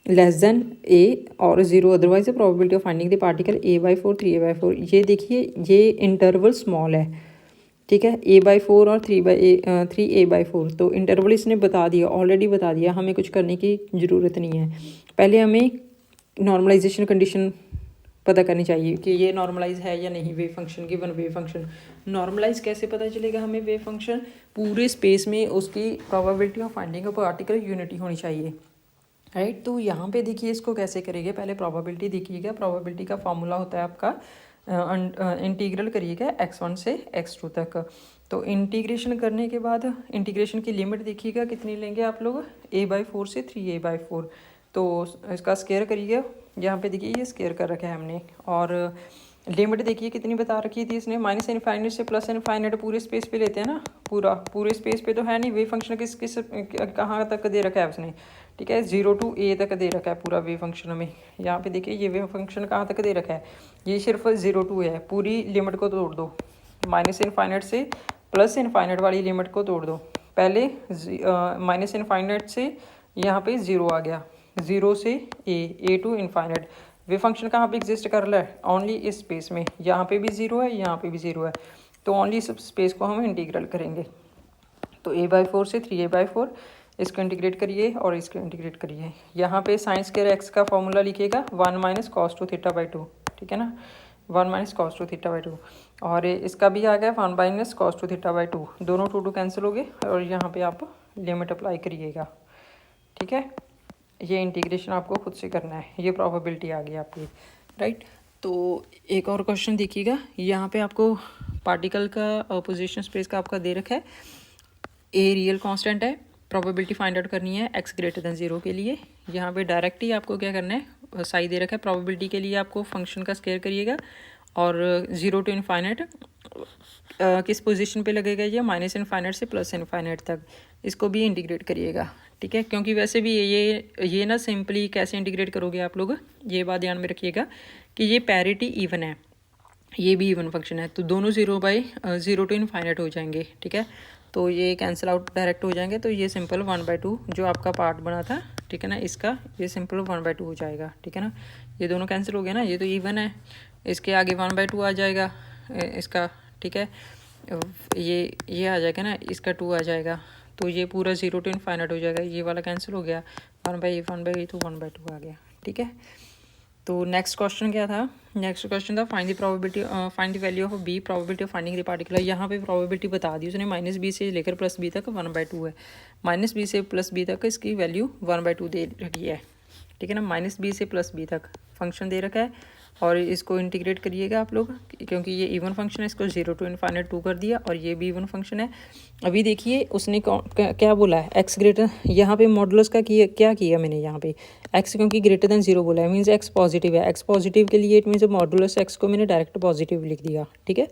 less than a और 0 otherwise the probability of finding the particle a/4 3a/4। ये देखिए ये interval small है, ठीक है, a/4 और 3a/4, तो interval इसने बता दिया, ऑलरेडी बता दिया, हमें कुछ करने की ज़रूरत नहीं है। पहले हमें नॉर्मलाइजेशन कंडीशन पता करनी चाहिए कि ये नॉर्मलाइज है या नहीं, wave function given wave function normalize कैसे पता चलेगा हमें, वेव फंक्शन पूरे स्पेस में उसकी probability of finding a particle unity होनी चाहिए, राइट। तो यहाँ पे देखिए इसको कैसे करेंगे, पहले प्रोबेबिलिटी देखिएगा। प्रोबेबिलिटी का फॉर्मूला होता है आपका इंटीग्रल करिएगा x1 से x2 तक। तो इंटीग्रेशन करने के बाद इंटीग्रेशन की लिमिट देखिएगा कितनी लेंगे आप लोग, a/4 से 3a/4। तो इसका स्क्वायर करिएगा, यहाँ पे देखिए ये स्क्वायर कर रखा है हमने। और लिमिट देखिए कितनी बता रखी थी इसने, माइनस इनफाइनाइट से प्लस इनफाइनाइट। पूरे स्पेस पे लेते हैं ना, पूरे स्पेस पे तो है नहीं, वेव फंक्शन किस किस कहाँ तक दे रखा है उसने, ठीक है, 0 to a तक दे रखा है पूरा वेव फंक्शन में। यहाँ पे देखिए ये वेव फंक्शन कहाँ तक दे रखा है, ये सिर्फ 0 to a है। पूरी लिमिट को तोड़ दो, माइनस इनफाइनाइट से प्लस इनफाइनाइट वाली लिमिट को तोड़ दो। पहले माइनस इनफाइनाइट से यहाँ पे 0 आ गया, 0 से a to infinite. Wave function कहाँ पे एग्जिस्ट कर रहा है, ओनली इस स्पेस में। यहाँ पे भी 0 है, यहाँ पे भी 0 है, तो ओनली इस स्पेस को हम इंटीग्रल करेंगे। तो a/4 से 3a/4, इसको इंटीग्रेट करिए और इसको इंटीग्रेट करिए। यहाँ पे साइन स्क्वायर एक्स का फॉर्मूला लिखिएगा 1 - cos 2θ/2, ठीक है ना, 1 - cos 2θ/2। और इसका भी आ गया 1 - cos 2θ/2, दोनों 2 कैंसिल हो गए। और यहाँ पे आप लिमिट अप्लाई करिएगा, ठीक है। ये इंटीग्रेशन आपको खुद से करना है, ये प्रोबेबिलिटी आ गई आपकी, राइट। तो एक और क्वेश्चन देखिएगा, यहाँ पे आपको पार्टिकल का पोजीशन स्पेस का आपका दे रखा है, ए रियल कांस्टेंट है, प्रोबेबिलिटी फाइंड आउट करनी है x > 0 के लिए। यहाँ पे डायरेक्ट ही आपको क्या करना है, साई दे रखा है। प्रोबेबिलिटी के लिए आपको फंक्शन का स्क्वायर करिएगा और 0 to इनफाइनाइट किस पोजीशन पे लगेगा, ये माइनस इनफाइनाइट से प्लस इनफाइनाइट तक, इसको भी इंटीग्रेट करिएगा, ठीक है। क्योंकि वैसे भी ये ना सिंपली कैसे इंटीग्रेट करोगे आप लोग, ये बात ध्यान में रखिएगा कि ये पैरिटी इवन है, ये भी इवन फंक्शन है, तो दोनों 0 to इनफाइनाइट हो जाएंगे, ठीक है। तो ये कैंसिल आउट डायरेक्ट हो जाएंगे। तो ये सिंपल 1/2 जो आपका पार्ट बना था, ठीक है ना, इसका ये सिंपल 1/2 हो जाएगा, ठीक है ना। ये दोनों कैंसिल हो गया ना, ये तो इवन है, इसके आगे 1/2 आ जाएगा इसका, ठीक है। ये आ जाएगा ना, इसका 2 आ जाएगा, तो ये पूरा 0 to इनफाइनाइट हो जाएगा। ये वाला कैंसिल हो गया, 1/1/2 तो 1/2 आ गया, ठीक है। तो नेक्स्ट क्वेश्चन क्या था, नेक्स्ट क्वेश्चन था find the probability, find the value of b, probability of finding the particular. यहाँ पे प्रोबेबिलिटी बता दी उसने, -b से लेकर +b तक 1/2 है, -b से +b तक इसकी वैल्यू 1/2 दे रखी है, ठीक है ना। -b से +b तक फंक्शन दे रखा है और इसको इंटीग्रेट करिएगा आप लोग, क्योंकि ये इवन फंक्शन है, इसको 0 to इनफाइनाइट 2 कर दिया, और ये भी इवन फंक्शन है। अभी देखिए उसने क्या बोला है, x ग्रेटर, यहाँ पे मॉडुलस का क्या किया मैंने, यहाँ पे x क्योंकि > 0 बोला है, मीन्स x पॉजिटिव है। x पॉजिटिव के लिए इट मीन्स मॉडुलस x को मैंने डायरेक्ट पॉजिटिव लिख दिया, ठीक है।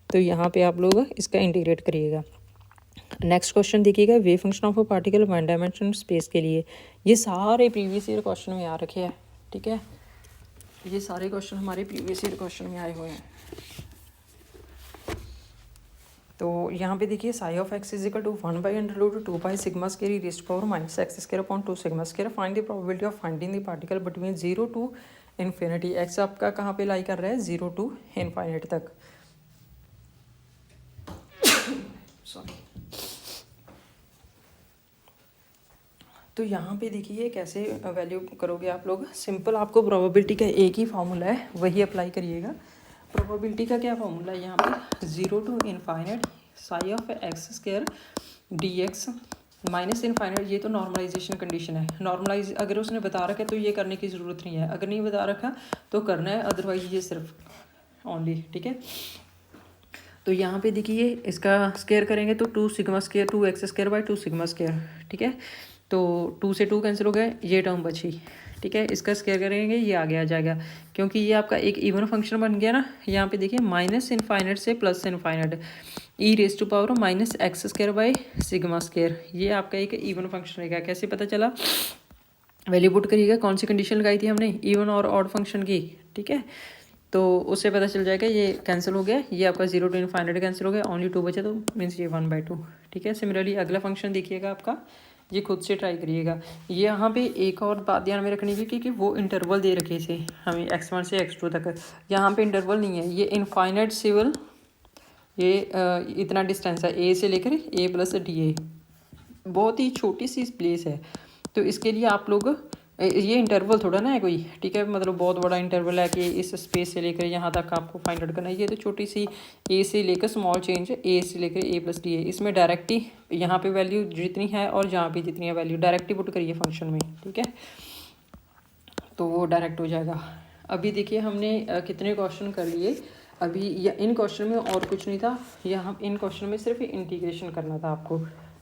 तो यहाँ पे आप लोग इसका इंटीग्रेट करिएगा। नेक्स्ट क्वेश्चन देखिएगा, wave function of a particle 1 dimension space के लिए। ये सारे प्रीवियस ईयर क्वेश्चन में आ रखे हैं, ठीक है, ये सारे क्वेश्चन हमारे प्रीवियस ईयर क्वेश्चन में आए हुए हैं। तो यहाँ पे देखिए psi of x = 1/√2 sigma square (x²/2 sigma square). Find the probability of finding the particle between 0 to infinity. x आपका कहाँ पे लाई कर रहा है, 0 to इन्फाइनाइट तक, सॉरी। तो यहाँ पे देखिए कैसे वैल्यू करोगे आप लोग, सिंपल आपको प्रोबेबिलिटी का एक ही फार्मूला है, वही अप्लाई करिएगा। प्रोबेबिलिटी का क्या फार्मूला है यहाँ पे, 0 to infinite sigh of x² dx minus infinite. ये तो नॉर्मलाइजेशन कंडीशन है, नॉर्मलाइज अगर उसने बता रखा है तो ये करने की ज़रूरत नहीं है, अगर नहीं बता रखा तो करना है, अदरवाइज ये सिर्फ ओनली, ठीक है। तो यहाँ पे देखिए इसका स्क्वायर करेंगे तो 2 sigma square 2x² / 2 sigma square, ठीक है। तो 2 से 2 कैंसिल हो गए, ये टर्म बची, ठीक है। इसका स्क्वायर करेंगे, ये आगे आ जाएगा, क्योंकि ये आपका एक इवन फंक्शन बन गया ना। यहाँ पे देखिए माइनस इनफाइनाइट से प्लस इनफाइनाइट e⁻⁻(x²/σ²), ये आपका एक इवन फंक्शन रहेगा। कैसे पता चला, वैल्यू पुट करिएगा, कौन सी कंडीशन लगाई थी हमने, इवन और ऑड फंक्शन की, ठीक है। तो उससे पता चल जाएगा, ये कैंसिल हो गया, ये आपका 0 to इनफाइनाइट कैंसिल हो गया, ओनली 2 बचा, तो मीन्स ये 1/2, ठीक है। सिमिलरली अगला फंक्शन देखिएगा आपका, ये खुद से ट्राई करिएगा। ये यहाँ पे एक और बात ध्यान में रखनी है कि वो इंटरवल दे रखे थे हमें x1 से x2 तक, यहाँ पे इंटरवल नहीं है, ये इनफाइनाइट सिविल, ये इतना डिस्टेंस है a से लेकर a + da, बहुत ही छोटी सी प्लेस है। तो इसके लिए आप लोग ये इंटरवल थोड़ा ना है कोई, ठीक है, मतलब बहुत बड़ा इंटरवल है कि इस स्पेस से लेकर यहाँ तक आपको फाइंड आउट करना है। ये तो छोटी सी ए से लेकर स्मॉल चेंज है, ए से लेकर ए प्लस डी है, इसमें डायरेक्ट ही यहाँ पे वैल्यू जितनी है और यहाँ पे जितनी है वैल्यू डायरेक्ट ही पुट करिए फंक्शन में, ठीक है, तो वो डायरेक्ट हो जाएगा। अभी देखिए हमने कितने क्वेश्चन कर लिए अभी, या इन क्वेश्चन में और कुछ नहीं था, यहाँ इन क्वेश्चन में सिर्फ इंटीग्रेशन करना था आपको,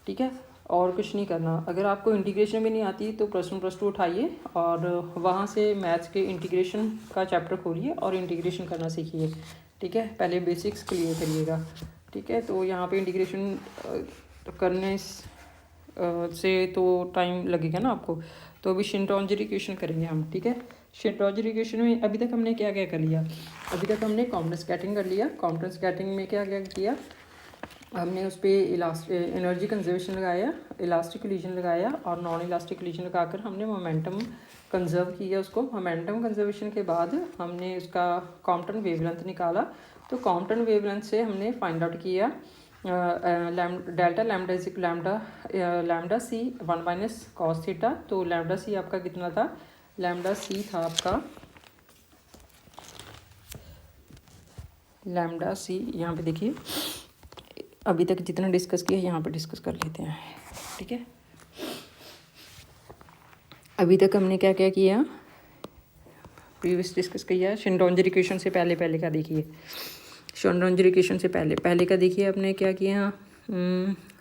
ठीक है, और कुछ नहीं करना। अगर आपको इंटीग्रेशन भी नहीं आती तो +1 + 2 उठाइए और वहाँ से मैथ्स के इंटीग्रेशन का चैप्टर खोलिए और इंटीग्रेशन करना सीखिए, ठीक है, पहले बेसिक्स क्लियर करिएगा, ठीक है। तो यहाँ पे इंटीग्रेशन करने से तो टाइम लगेगा ना आपको, तो अभी शिंटोंजरी इक्वेशन करेंगे हम, ठीक है। शिंटोंजरी इक्वेशन में अभी तक हमने क्या क्या कर लिया, अभी तक हमने कॉम्पटन स्कैटरिंग कर लिया। कॉम्पटन स्कैटरिंग में क्या क्या किया हमने, उस पर एनर्जी कंजर्वेशन लगाया, इलास्टिक कोलिजन लगाया और नॉन इलास्टिक कोलिजन लगाकर हमने मोमेंटम कंजर्व किया उसको। मोमेंटम कंजर्वेशन के बाद हमने उसका कॉम्पटन वेवलेंथ निकाला, तो कॉम्पटन वेवलेंथ से हमने फाइंड आउट किया डेल्टा लैम्डा सी 1 - cos थीटा। तो लैम्डा सी आपका कितना था, लैम्डा सी था आपका, लैम्डा सी यहाँ पे देखिए, अभी तक जितना डिस्कस किया यहाँ पे डिस्कस कर लेते हैं, ठीक है। अभी तक हमने क्या क्या किया, प्रीवियस डिस्कस किया। शिंटोंजरी इक्वेशन से पहले का देखिए, शिंटोंजरी इक्वेशन से पहले का देखिए आपने क्या किया।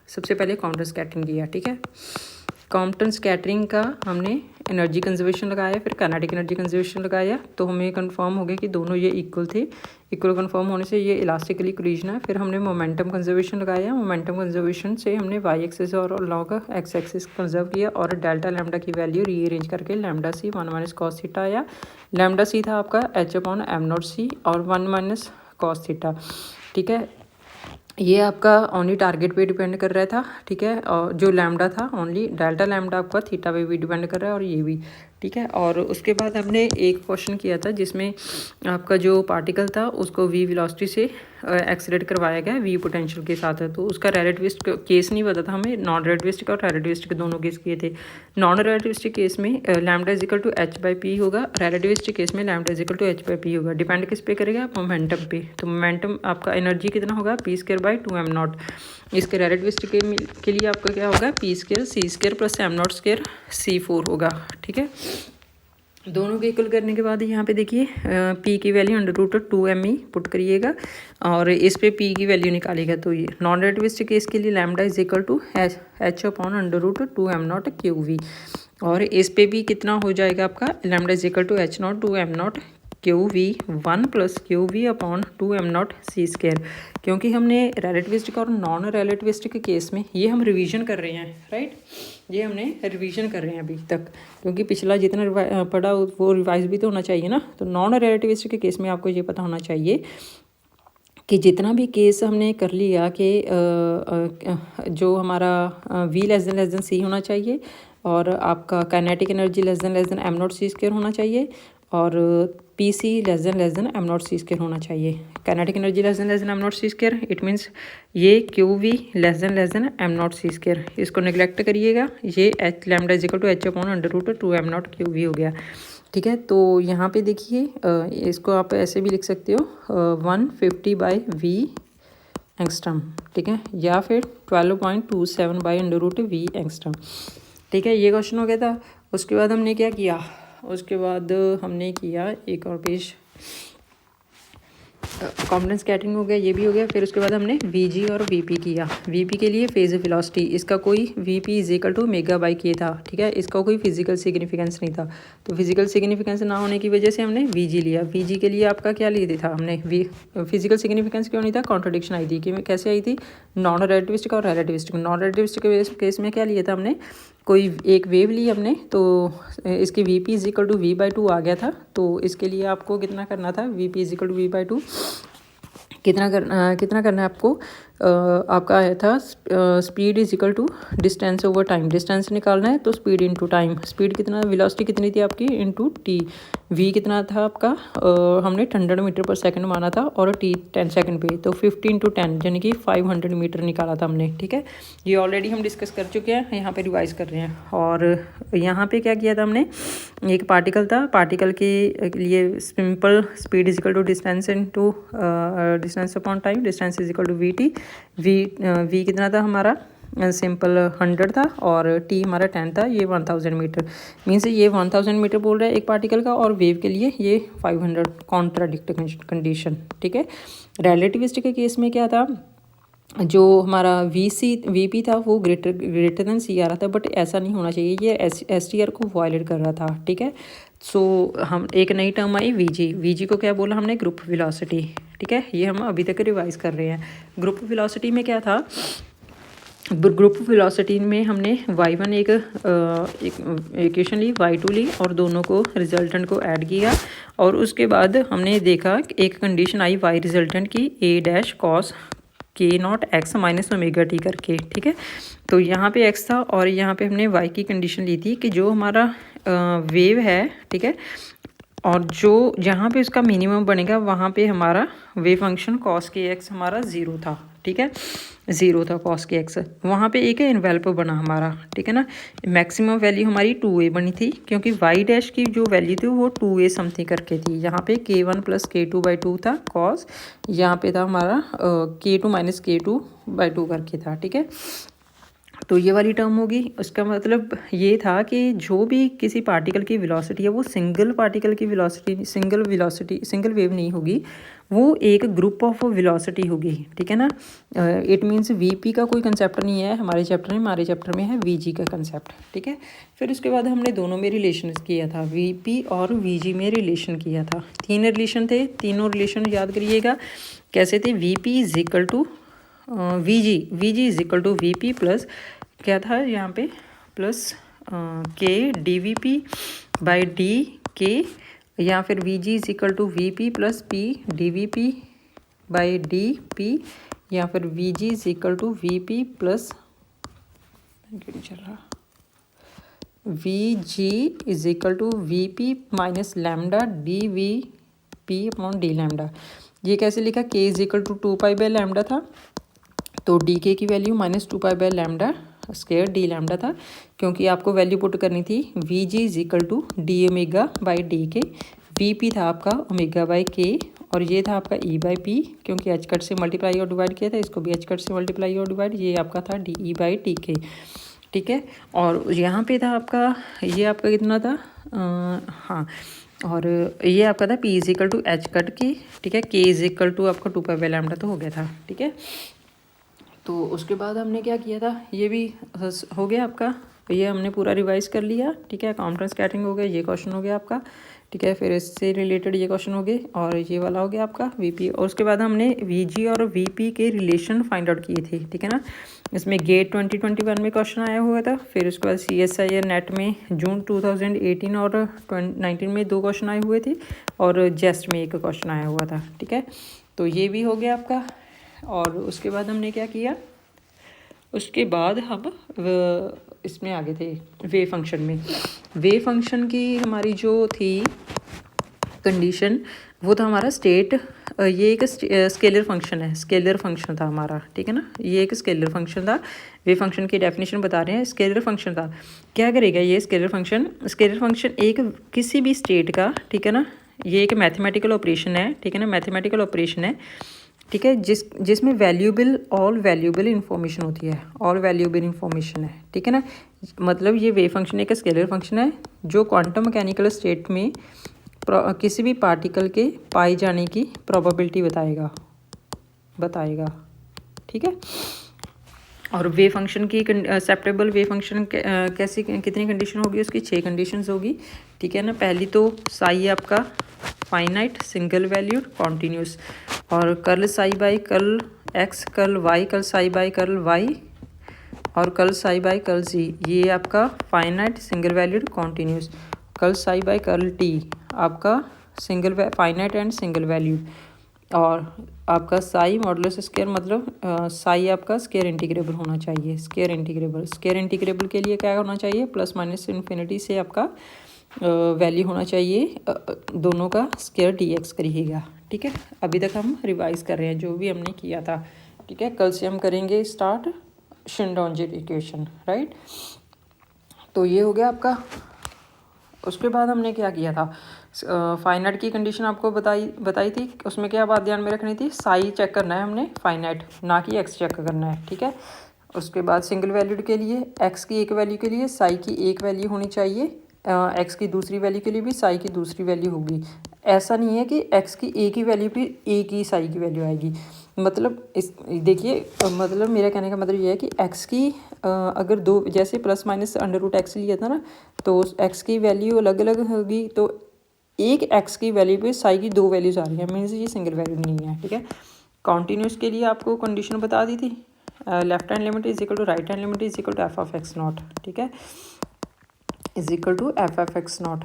सबसे पहले कॉम्पटन स्कैटरिंग किया, ठीक है। कॉम्पटन स्कैटरिंग का हमने एनर्जी कंजर्वेशन लगाया, फिर काइनेटिक एनर्जी कंजर्वेशन लगाया, तो हमें कंफर्म हो गया कि दोनों ये इक्वल थे। इक्वल कंफर्म होने से ये इलास्टिकली कोलिजन है। फिर हमने मोमेंटम कंजर्वेशन लगाया, मोमेंटम कंजर्वेशन से हमने वाई एक्सिस और लॉग एक्स एक्सिस कंजर्व किया और डेल्टा लैम्डा की वैल्यू रीअरेंज करके लैम्डा सी 1 - cos थीटा आया। लैम्डा सी था आपका H/m0c और 1 - cos थीटा, ठीक है। ये आपका ओनली टारगेट पे डिपेंड कर रहा था, ठीक है, और जो लैम्डा था ओनली डेल्टा लैम्डा आपका थीटा पे भी डिपेंड कर रहा है और ये भी, ठीक है। और उसके बाद हमने एक क्वेश्चन किया था जिसमें आपका जो पार्टिकल था उसको वी वेलोसिटी से एक्सीलरेट करवाया गया वी पोटेंशियल के साथ है, तो उसका रिलेटिविस्टिक केस नहीं पता था हमें, नॉन रिलेटिविस्टिक और रिलेटिविस्टिक दोनों केस किए थे। नॉन रिलेटिविस्टिक केस में लैम्डा = h/p होगा, रिलेटिविस्टिक केस में लैम्डा = h/p होगा। डिपेंड किस पे करेगा, मोमेंटम पे। तो मोमेंटम आपका एनर्जी कितना होगा, p²/2m0। इसके रिलेटिविस्टिक के लिए आपका क्या होगा, p² c² + m0² c4 होगा, ठीक है। दोनों के इक्वल करने के बाद यहाँ पे देखिए p की वैल्यू √2me पुट करिएगा और इस पे p की वैल्यू निकालिएगा। तो ये नॉन रिलेटिविस्टिक केस के लिए लैम्डा = h/√2m0 और इस पे भी कितना हो जाएगा आपका, lambda = h02m0 QV 1 + QV/2m0 c²। क्योंकि हमने रिलेटिविस्टिक और नॉन रिलेटिविस्टिक केस में ये हम रिवीजन कर रहे हैं, राइट, ये हमने रिवीजन कर रहे हैं अभी तक, क्योंकि पिछला जितना पढ़ा वो रिवाइज भी तो होना चाहिए ना। तो नॉन रिलेटिविस्टिक के केस में आपको ये पता होना चाहिए कि जितना भी केस हमने कर लिया कि जो हमारा V << c होना चाहिए और आपका काइनेटिक एनर्जी m0 c² होना चाहिए और PC m0 c² होना चाहिए। Kinetic energy m0 c², it means ये QV m0 c², इसको नेग्लेक्ट करिएगा, ये लैम्डा = h/√2m0 QV हो गया, ठीक है। तो यहाँ पे देखिए इसको आप ऐसे भी लिख सकते हो 150/V एंगस्ट्रम, ठीक है, या फिर 12.27/√V एंगस्ट्रम, ठीक है। ये क्वेश्चन हो गया था। उसके बाद हमने क्या किया, उसके बाद हमने किया एक और पेज, कॉम्पटन स्कैटरिंग हो गया, ये भी हो गया। फिर उसके बाद हमने VG और VP किया। VP के लिए फेज वेलोसिटी, इसका कोई VP = मेगा/k था, ठीक है, इसका कोई फिजिकल सिग्निफिकेंस नहीं था। तो फिजिकल सिग्निफिकेंस ना होने की वजह से हमने VG लिया। VG के लिए आपका क्या लिए था हमने, फिजिकल सिग्निफिकेंस क्यों नहीं था, कॉन्ट्रडिक्शन आई थी कि कैसे आई थी, नॉन रिलेटिविस्टिक और रिलेटिविस्टिक। नॉन रिलेटिविस्टिक केस में क्या लिए था हमने, कोई एक वेव ली हमने, तो इसकी VP = V/2 आ गया था। तो इसके लिए आपको कितना करना था, VP = V/2 कितना करना है आपको, आपका आया था speed is equal to distance over time, distance निकालना है तो स्पीड इनटू टाइम, स्पीड कितना, वेलोसिटी कितनी थी आपकी इनटू टी, वी कितना था आपका हमने 100 मीटर पर सेकंड माना था और टी 10 सेकंड पे, तो 50 इंटू 10 यानी कि 500 मीटर निकाला था हमने। ठीक है, ये ऑलरेडी हम डिस्कस कर चुके हैं, यहाँ पे रिवाइज कर रहे हैं। और यहाँ पे क्या किया था हमने, एक पार्टिकल था, पार्टिकल के लिए simple speed is equal to distance into distance upon time, distance is equal to v t, v कितना था हमारा सिंपल 100 था और टी हमारा 10 था, ये 1000 मीटर, मीन्स ये 1000 मीटर बोल रहा है एक पार्टिकल का, और वेव के लिए ये 500, कॉन्ट्राडिक्ट कंडीशन। ठीक है, रिलेटिविस्टिक के केस में क्या था, जो हमारा वीपी था वो ग्रेटर देन सी आ रहा था, बट ऐसा नहीं होना चाहिए, ये एसटीआर को वायलेट कर रहा था। ठीक है, सो हम एक नई टर्म आई वीजी को क्या बोला हमने, ग्रुप वेलोसिटी। ठीक है, ये हम अभी तक रिवाइज कर रहे हैं। ग्रुप वेलोसिटी में क्या था, ग्रुप वेलोसिटी में हमने y1 एक इक्वेशन ली, y2 ली और दोनों को रिजल्टेंट को ऐड किया, और उसके बाद हमने देखा एक कंडीशन आई y रिजल्टेंट की a डैश कॉस के not x minus omega T करके। ठीक है, तो यहाँ पे x था और यहाँ पे हमने y की कंडीशन ली थी कि जो हमारा वेव है, ठीक है, और जो जहाँ पे उसका मिनिमम बनेगा वहाँ पे हमारा वेव फंक्शन कॉस के एक्स हमारा 0 था। ठीक है, 0 था कॉस के एक्स, वहाँ पे एक इन्वेल्प बना हमारा। ठीक है ना, मैक्सिमम वैल्यू हमारी 2a बनी थी, क्योंकि y डैश की जो वैल्यू थी वो 2a समथिंग करके थी। यहाँ पे k1 प्लस k2/2 था कॉस, यहाँ पे था हमारा k2 माइनस k2/2 करके था। ठीक है, तो ये वाली टर्म होगी। उसका मतलब ये था कि जो भी किसी पार्टिकल की वेलोसिटी है वो सिंगल पार्टिकल की वेलोसिटी, सिंगल वेव नहीं होगी, वो एक ग्रुप ऑफ वेलोसिटी होगी। ठीक है ना, इट मीन्स वीपी का कोई कंसेप्ट नहीं है हमारे चैप्टर में, हमारे चैप्टर में है वीजी का कंसेप्ट। ठीक है, फिर उसके बाद हमने दोनों में रिलेशन किया था, वीपी और वीजी में रिलेशन किया था। 3 रिलेशन थे, तीनों रिलेशन याद करिएगा कैसे थे। Vp is equal to vg is equal to VP plus क्या था यहाँ पे, प्लस के डीवीपी बाई डी के, या फिर v g is equal to VP plus p d v p by d p, या फिर v g is equal to VP plus चल रहा v g is equal to v p minus lambda d v p upon d lambda. ये कैसे लिखा, के इज इक्वल टू 2π/λ था, तो डी के की value minus 2π/λ square d lambda था, क्योंकि आपको वैल्यू पुट करनी थी v g is equal to d omega by d k, v p था आपका ओमेगा बाई के, और ये था आपका ई बाई पी, क्योंकि एच कट से मल्टीप्लाई और डिवाइड किया था, इसको भी एच कट से मल्टीप्लाई और डिवाइड, ये आपका था डी ई बाई टी के। ठीक है, और यहाँ पे था आपका, ये आपका कितना था, हाँ, और ये आपका था p is equal to h cut की। ठीक है, के इज इक्वल टू आपका 2π/λ तो हो गया था। ठीक है, तो उसके बाद हमने क्या किया था, ये भी हो गया आपका, ये हमने पूरा रिवाइज कर लिया। ठीक है, काउंटर स्कैटरिंग हो गया, ये क्वेश्चन हो गया आपका। ठीक है, फिर इससे रिलेटेड ये क्वेश्चन हो गए, और ये वाला हो गया आपका वीपी, और उसके बाद हमने वीजी और वीपी के रिलेशन फाइंड आउट किए थे। ठीक है ना, इसमें गेट 2021 में क्वेश्चन आया हुआ था, फिर उसके बाद CSIR नेट में जून 2018 और 2019 में 2 क्वेश्चन आए हुए थे, और जेस्ट में 1 क्वेश्चन आया हुआ था। ठीक है, तो ये भी हो गया आपका। और उसके बाद हमने क्या किया, उसके बाद हम इसमें आगे थे वेव फंक्शन में। वेव फंक्शन की हमारी जो थी कंडीशन, वो था हमारा स्टेट, ये एक स्केलर फंक्शन है, स्केलर फंक्शन था हमारा। ठीक है ना, ये एक स्केलर फंक्शन था, वेव फंक्शन की डेफिनेशन बता रहे हैं, स्केलर फंक्शन था। क्या करेगा ये स्केलर फंक्शन एक किसी भी स्टेट का, ठीक है ना, ये एक मैथमेटिकल ऑपरेशन है। ठीक है ना, मैथमेटिकल ऑपरेशन है। ठीक है, जिसमें ऑल वैल्यूबल इंफॉर्मेशन होती है, ऑल वैल्यूबल इंफॉर्मेशन है। ठीक है ना, मतलब ये वेव फंक्शन एक स्केलर फंक्शन है जो क्वांटम मैकेनिकल स्टेट में किसी भी पार्टिकल के पाए जाने की प्रोबेबिलिटी बताएगा। ठीक है, और वेव फंक्शन की एक्सेप्टेबल वेव फंक्शन कैसी कितनी कंडीशन होगी, उसकी 6 कंडीशंस होगी। ठीक है ना, पहली तो साई आपका फाइनाइट सिंगल वैल्यूड कॉन्टीन्यूस, और curl psi by curl x, curl y, curl psi by curl y, और curl psi by curl g, ये आपका finite single valued continuous. Curl psi by curl t आपका finite and single valued. और आपका Sai modulus square मतलब साई आपका square integrable होना चाहिए। स्क्वायर इंटीग्रेबल के लिए क्या होना चाहिए, प्लस माइनस इन्फिनिटी से आपका वैल्यू होना चाहिए दोनों का स्क्वायर dx करिएगा। ठीक है, अभी तक हम रिवाइज कर रहे हैं जो भी हमने किया था। ठीक है, कल से हम करेंगे स्टार्ट शिंडोंजर इक्वेशन, राइट। तो ये हो गया आपका। उसके बाद हमने क्या किया था, फाइनाइट की कंडीशन आपको बताई थी। उसमें क्या बात ध्यान में रखनी थी, साई चेक करना है हमने फाइनाइट, ना कि एक्स चेक करना है। ठीक है, उसके बाद सिंगल वैल्यूड के लिए एक्स की एक वैल्यू के लिए साई की एक वैल्यू होनी चाहिए, एक्स की दूसरी वैल्यू के लिए भी साई की दूसरी वैल्यू होगी। ऐसा नहीं है कि एक्स की एक ही वैल्यू पे एक ही साई की वैल्यू आएगी। मतलब इस देखिए, मतलब मेरा कहने का मतलब ये है कि एक्स की अगर दो, जैसे plus minus under root x लिया था ना, तो एक्स की वैल्यू अलग अलग होगी। तो एक एक्स की वैल्यू पे साई की दो वैल्यूज आ रही है, मीन्स ये सिंगल वैल्यू नहीं है। ठीक है, कॉन्टीन्यूस के लिए आपको कंडीशन बता दी थी, left hand limit is equal to right hand limit is equal to f of x not. ठीक है, is equal to f of x not.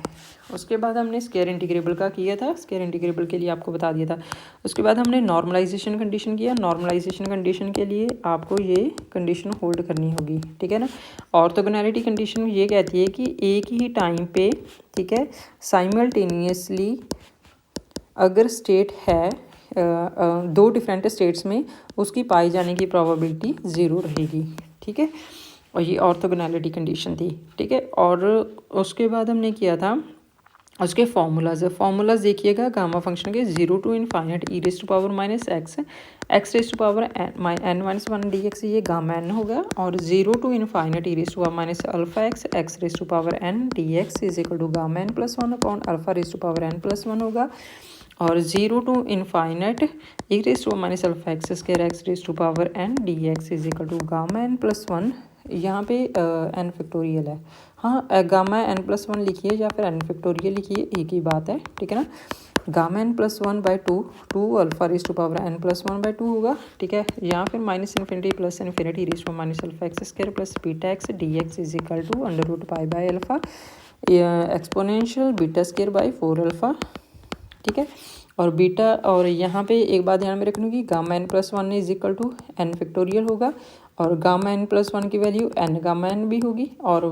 उसके बाद हमने स्क्वायर इंटीग्रेबल का किया था, स्क्वायर इंटीग्रेबल के लिए आपको बता दिया था। उसके बाद हमने नॉर्मलाइजेशन कंडीशन किया। नॉर्मलाइजेशन कंडीशन के लिए आपको ये कंडीशन होल्ड करनी होगी। ठीक है ना। ऑर्थोगोनैलिटी कंडीशन ये कहती है कि एक ही टाइम पे, ठीक है, साइमल्टेनियसली अगर स्टेट है दो डिफरेंट स्टेट्स में, उसकी पाई जाने की प्रोबेबिलिटी ज़ीरो रहेगी। ठीक है, और ये ऑर्थोगोनैलिटी कंडीशन थी। ठीक है, और उसके बाद हमने किया था उसके फार्मूलाज देखिएगा गामा फंक्शन के, 0 to infinite e raise to power minus x raise to power n minus one d x, ये गामा एन होगा। और 0 to infinite e raise to power minus alpha x raise to power n d x is equal to gamma n plus one upon alpha raise to power n plus one होगा। और 0 to infinite e raise to minus alpha x square x raise to power n d x is equal to gamma n plus one, यहाँ पे N factorial है, हाँ gamma n plus one लिखिए या फिर N factorial लिखिए, एक ही बात है। ठीक है ना, gamma n plus one by two alpha raise to power n plus one by two होगा। ठीक है, यहाँ फिर minus infinity plus infinity raise to minus alpha x square plus beta x d x is equal to under root pi by alpha exponential beta square by 4 alpha. ठीक है, और beta, और यहाँ पे एक बात ध्यान में रखनी होगी, gamma n plus one is equal to n factorial होगा, और गामा एन प्लस वन की वैल्यू एन गामा एन भी होगी, और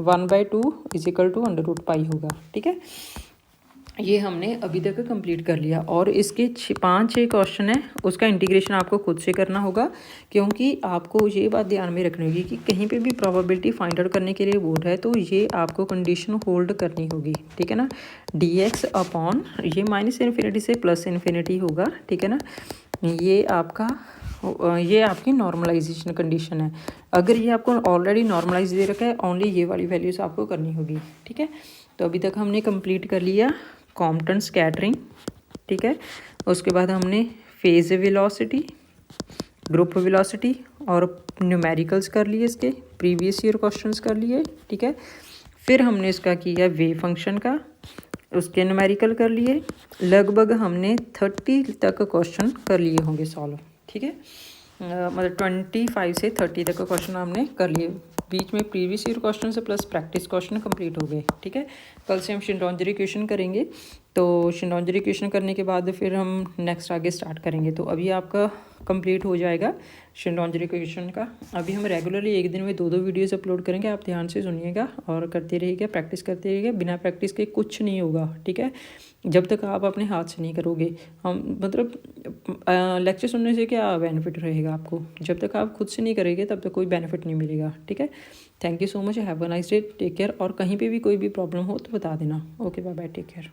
1/2 is equal to under root pi होगा। ठीक है, ये हमने अभी तक कंप्लीट कर लिया। और इसके 5-6 क्वेश्चन है, उसका इंटीग्रेशन आपको खुद से करना होगा, क्योंकि आपको ये बात ध्यान में रखनी होगी कि कहीं पे भी प्रोबेबिलिटी फाइंड आउट करने के लिए बोल रहा है तो ये आपको कंडीशन होल्ड करनी होगी। ठीक है ना, डी एक्स अपॉन ये माइनस इन्फिनिटी से प्लस इन्फिनिटी होगा। ठीक है ना, ये आपका ये आपकी नॉर्मलाइजेशन कंडीशन है। अगर ये आपको ऑलरेडी नॉर्मलाइज दे रखा है, ओनली ये वाली वैल्यूज आपको करनी होगी। ठीक है, तो अभी तक हमने कंप्लीट कर लिया कॉम्पटन स्कैटरिंग। ठीक है, उसके बाद हमने फेज वेलोसिटी, ग्रुप वेलोसिटी और न्यूमेरिकल्स कर लिए, इसके प्रीवियस ईयर क्वेश्चंस कर लिए। ठीक है, फिर हमने इसका किया वेव फंक्शन का, उसके न्यूमेरिकल कर लिए। लगभग हमने 30 तक क्वेश्चन कर लिए होंगे सॉल्व। ठीक है, मतलब 25 से 30 तक का क्वेश्चन हमने कर लिए। बीच में प्रीवियस ईयर क्वेश्चन से प्लस प्रैक्टिस क्वेश्चन कंप्लीट हो गए। ठीक है, कल से हम शिंडोंजर इक्वेशन करेंगे। तो शिंडोंजर इक्वेशन करने के बाद फिर हम नेक्स्ट आगे स्टार्ट करेंगे। तो अभी आपका कंप्लीट हो जाएगा शिंडोंजर इक्वेशन का। अभी हम रेगुलरली एक दिन में 2 वीडियोज़ अपलोड करेंगे, आप ध्यान से सुनिएगा और करते रहिएगा, प्रैक्टिस करते रहिएगा। बिना प्रैक्टिस के कुछ नहीं होगा। ठीक है, जब तक आप अपने हाथ से नहीं करोगे, हम मतलब लेक्चर सुनने से क्या बेनिफिट रहेगा आपको, जब तक आप खुद से नहीं करेंगे तब तक कोई बेनिफिट नहीं मिलेगा। ठीक है, thank you so much, have a nice day, take care. और कहीं पे भी कोई भी प्रॉब्लम हो तो बता देना। Okay, bye bye, take care.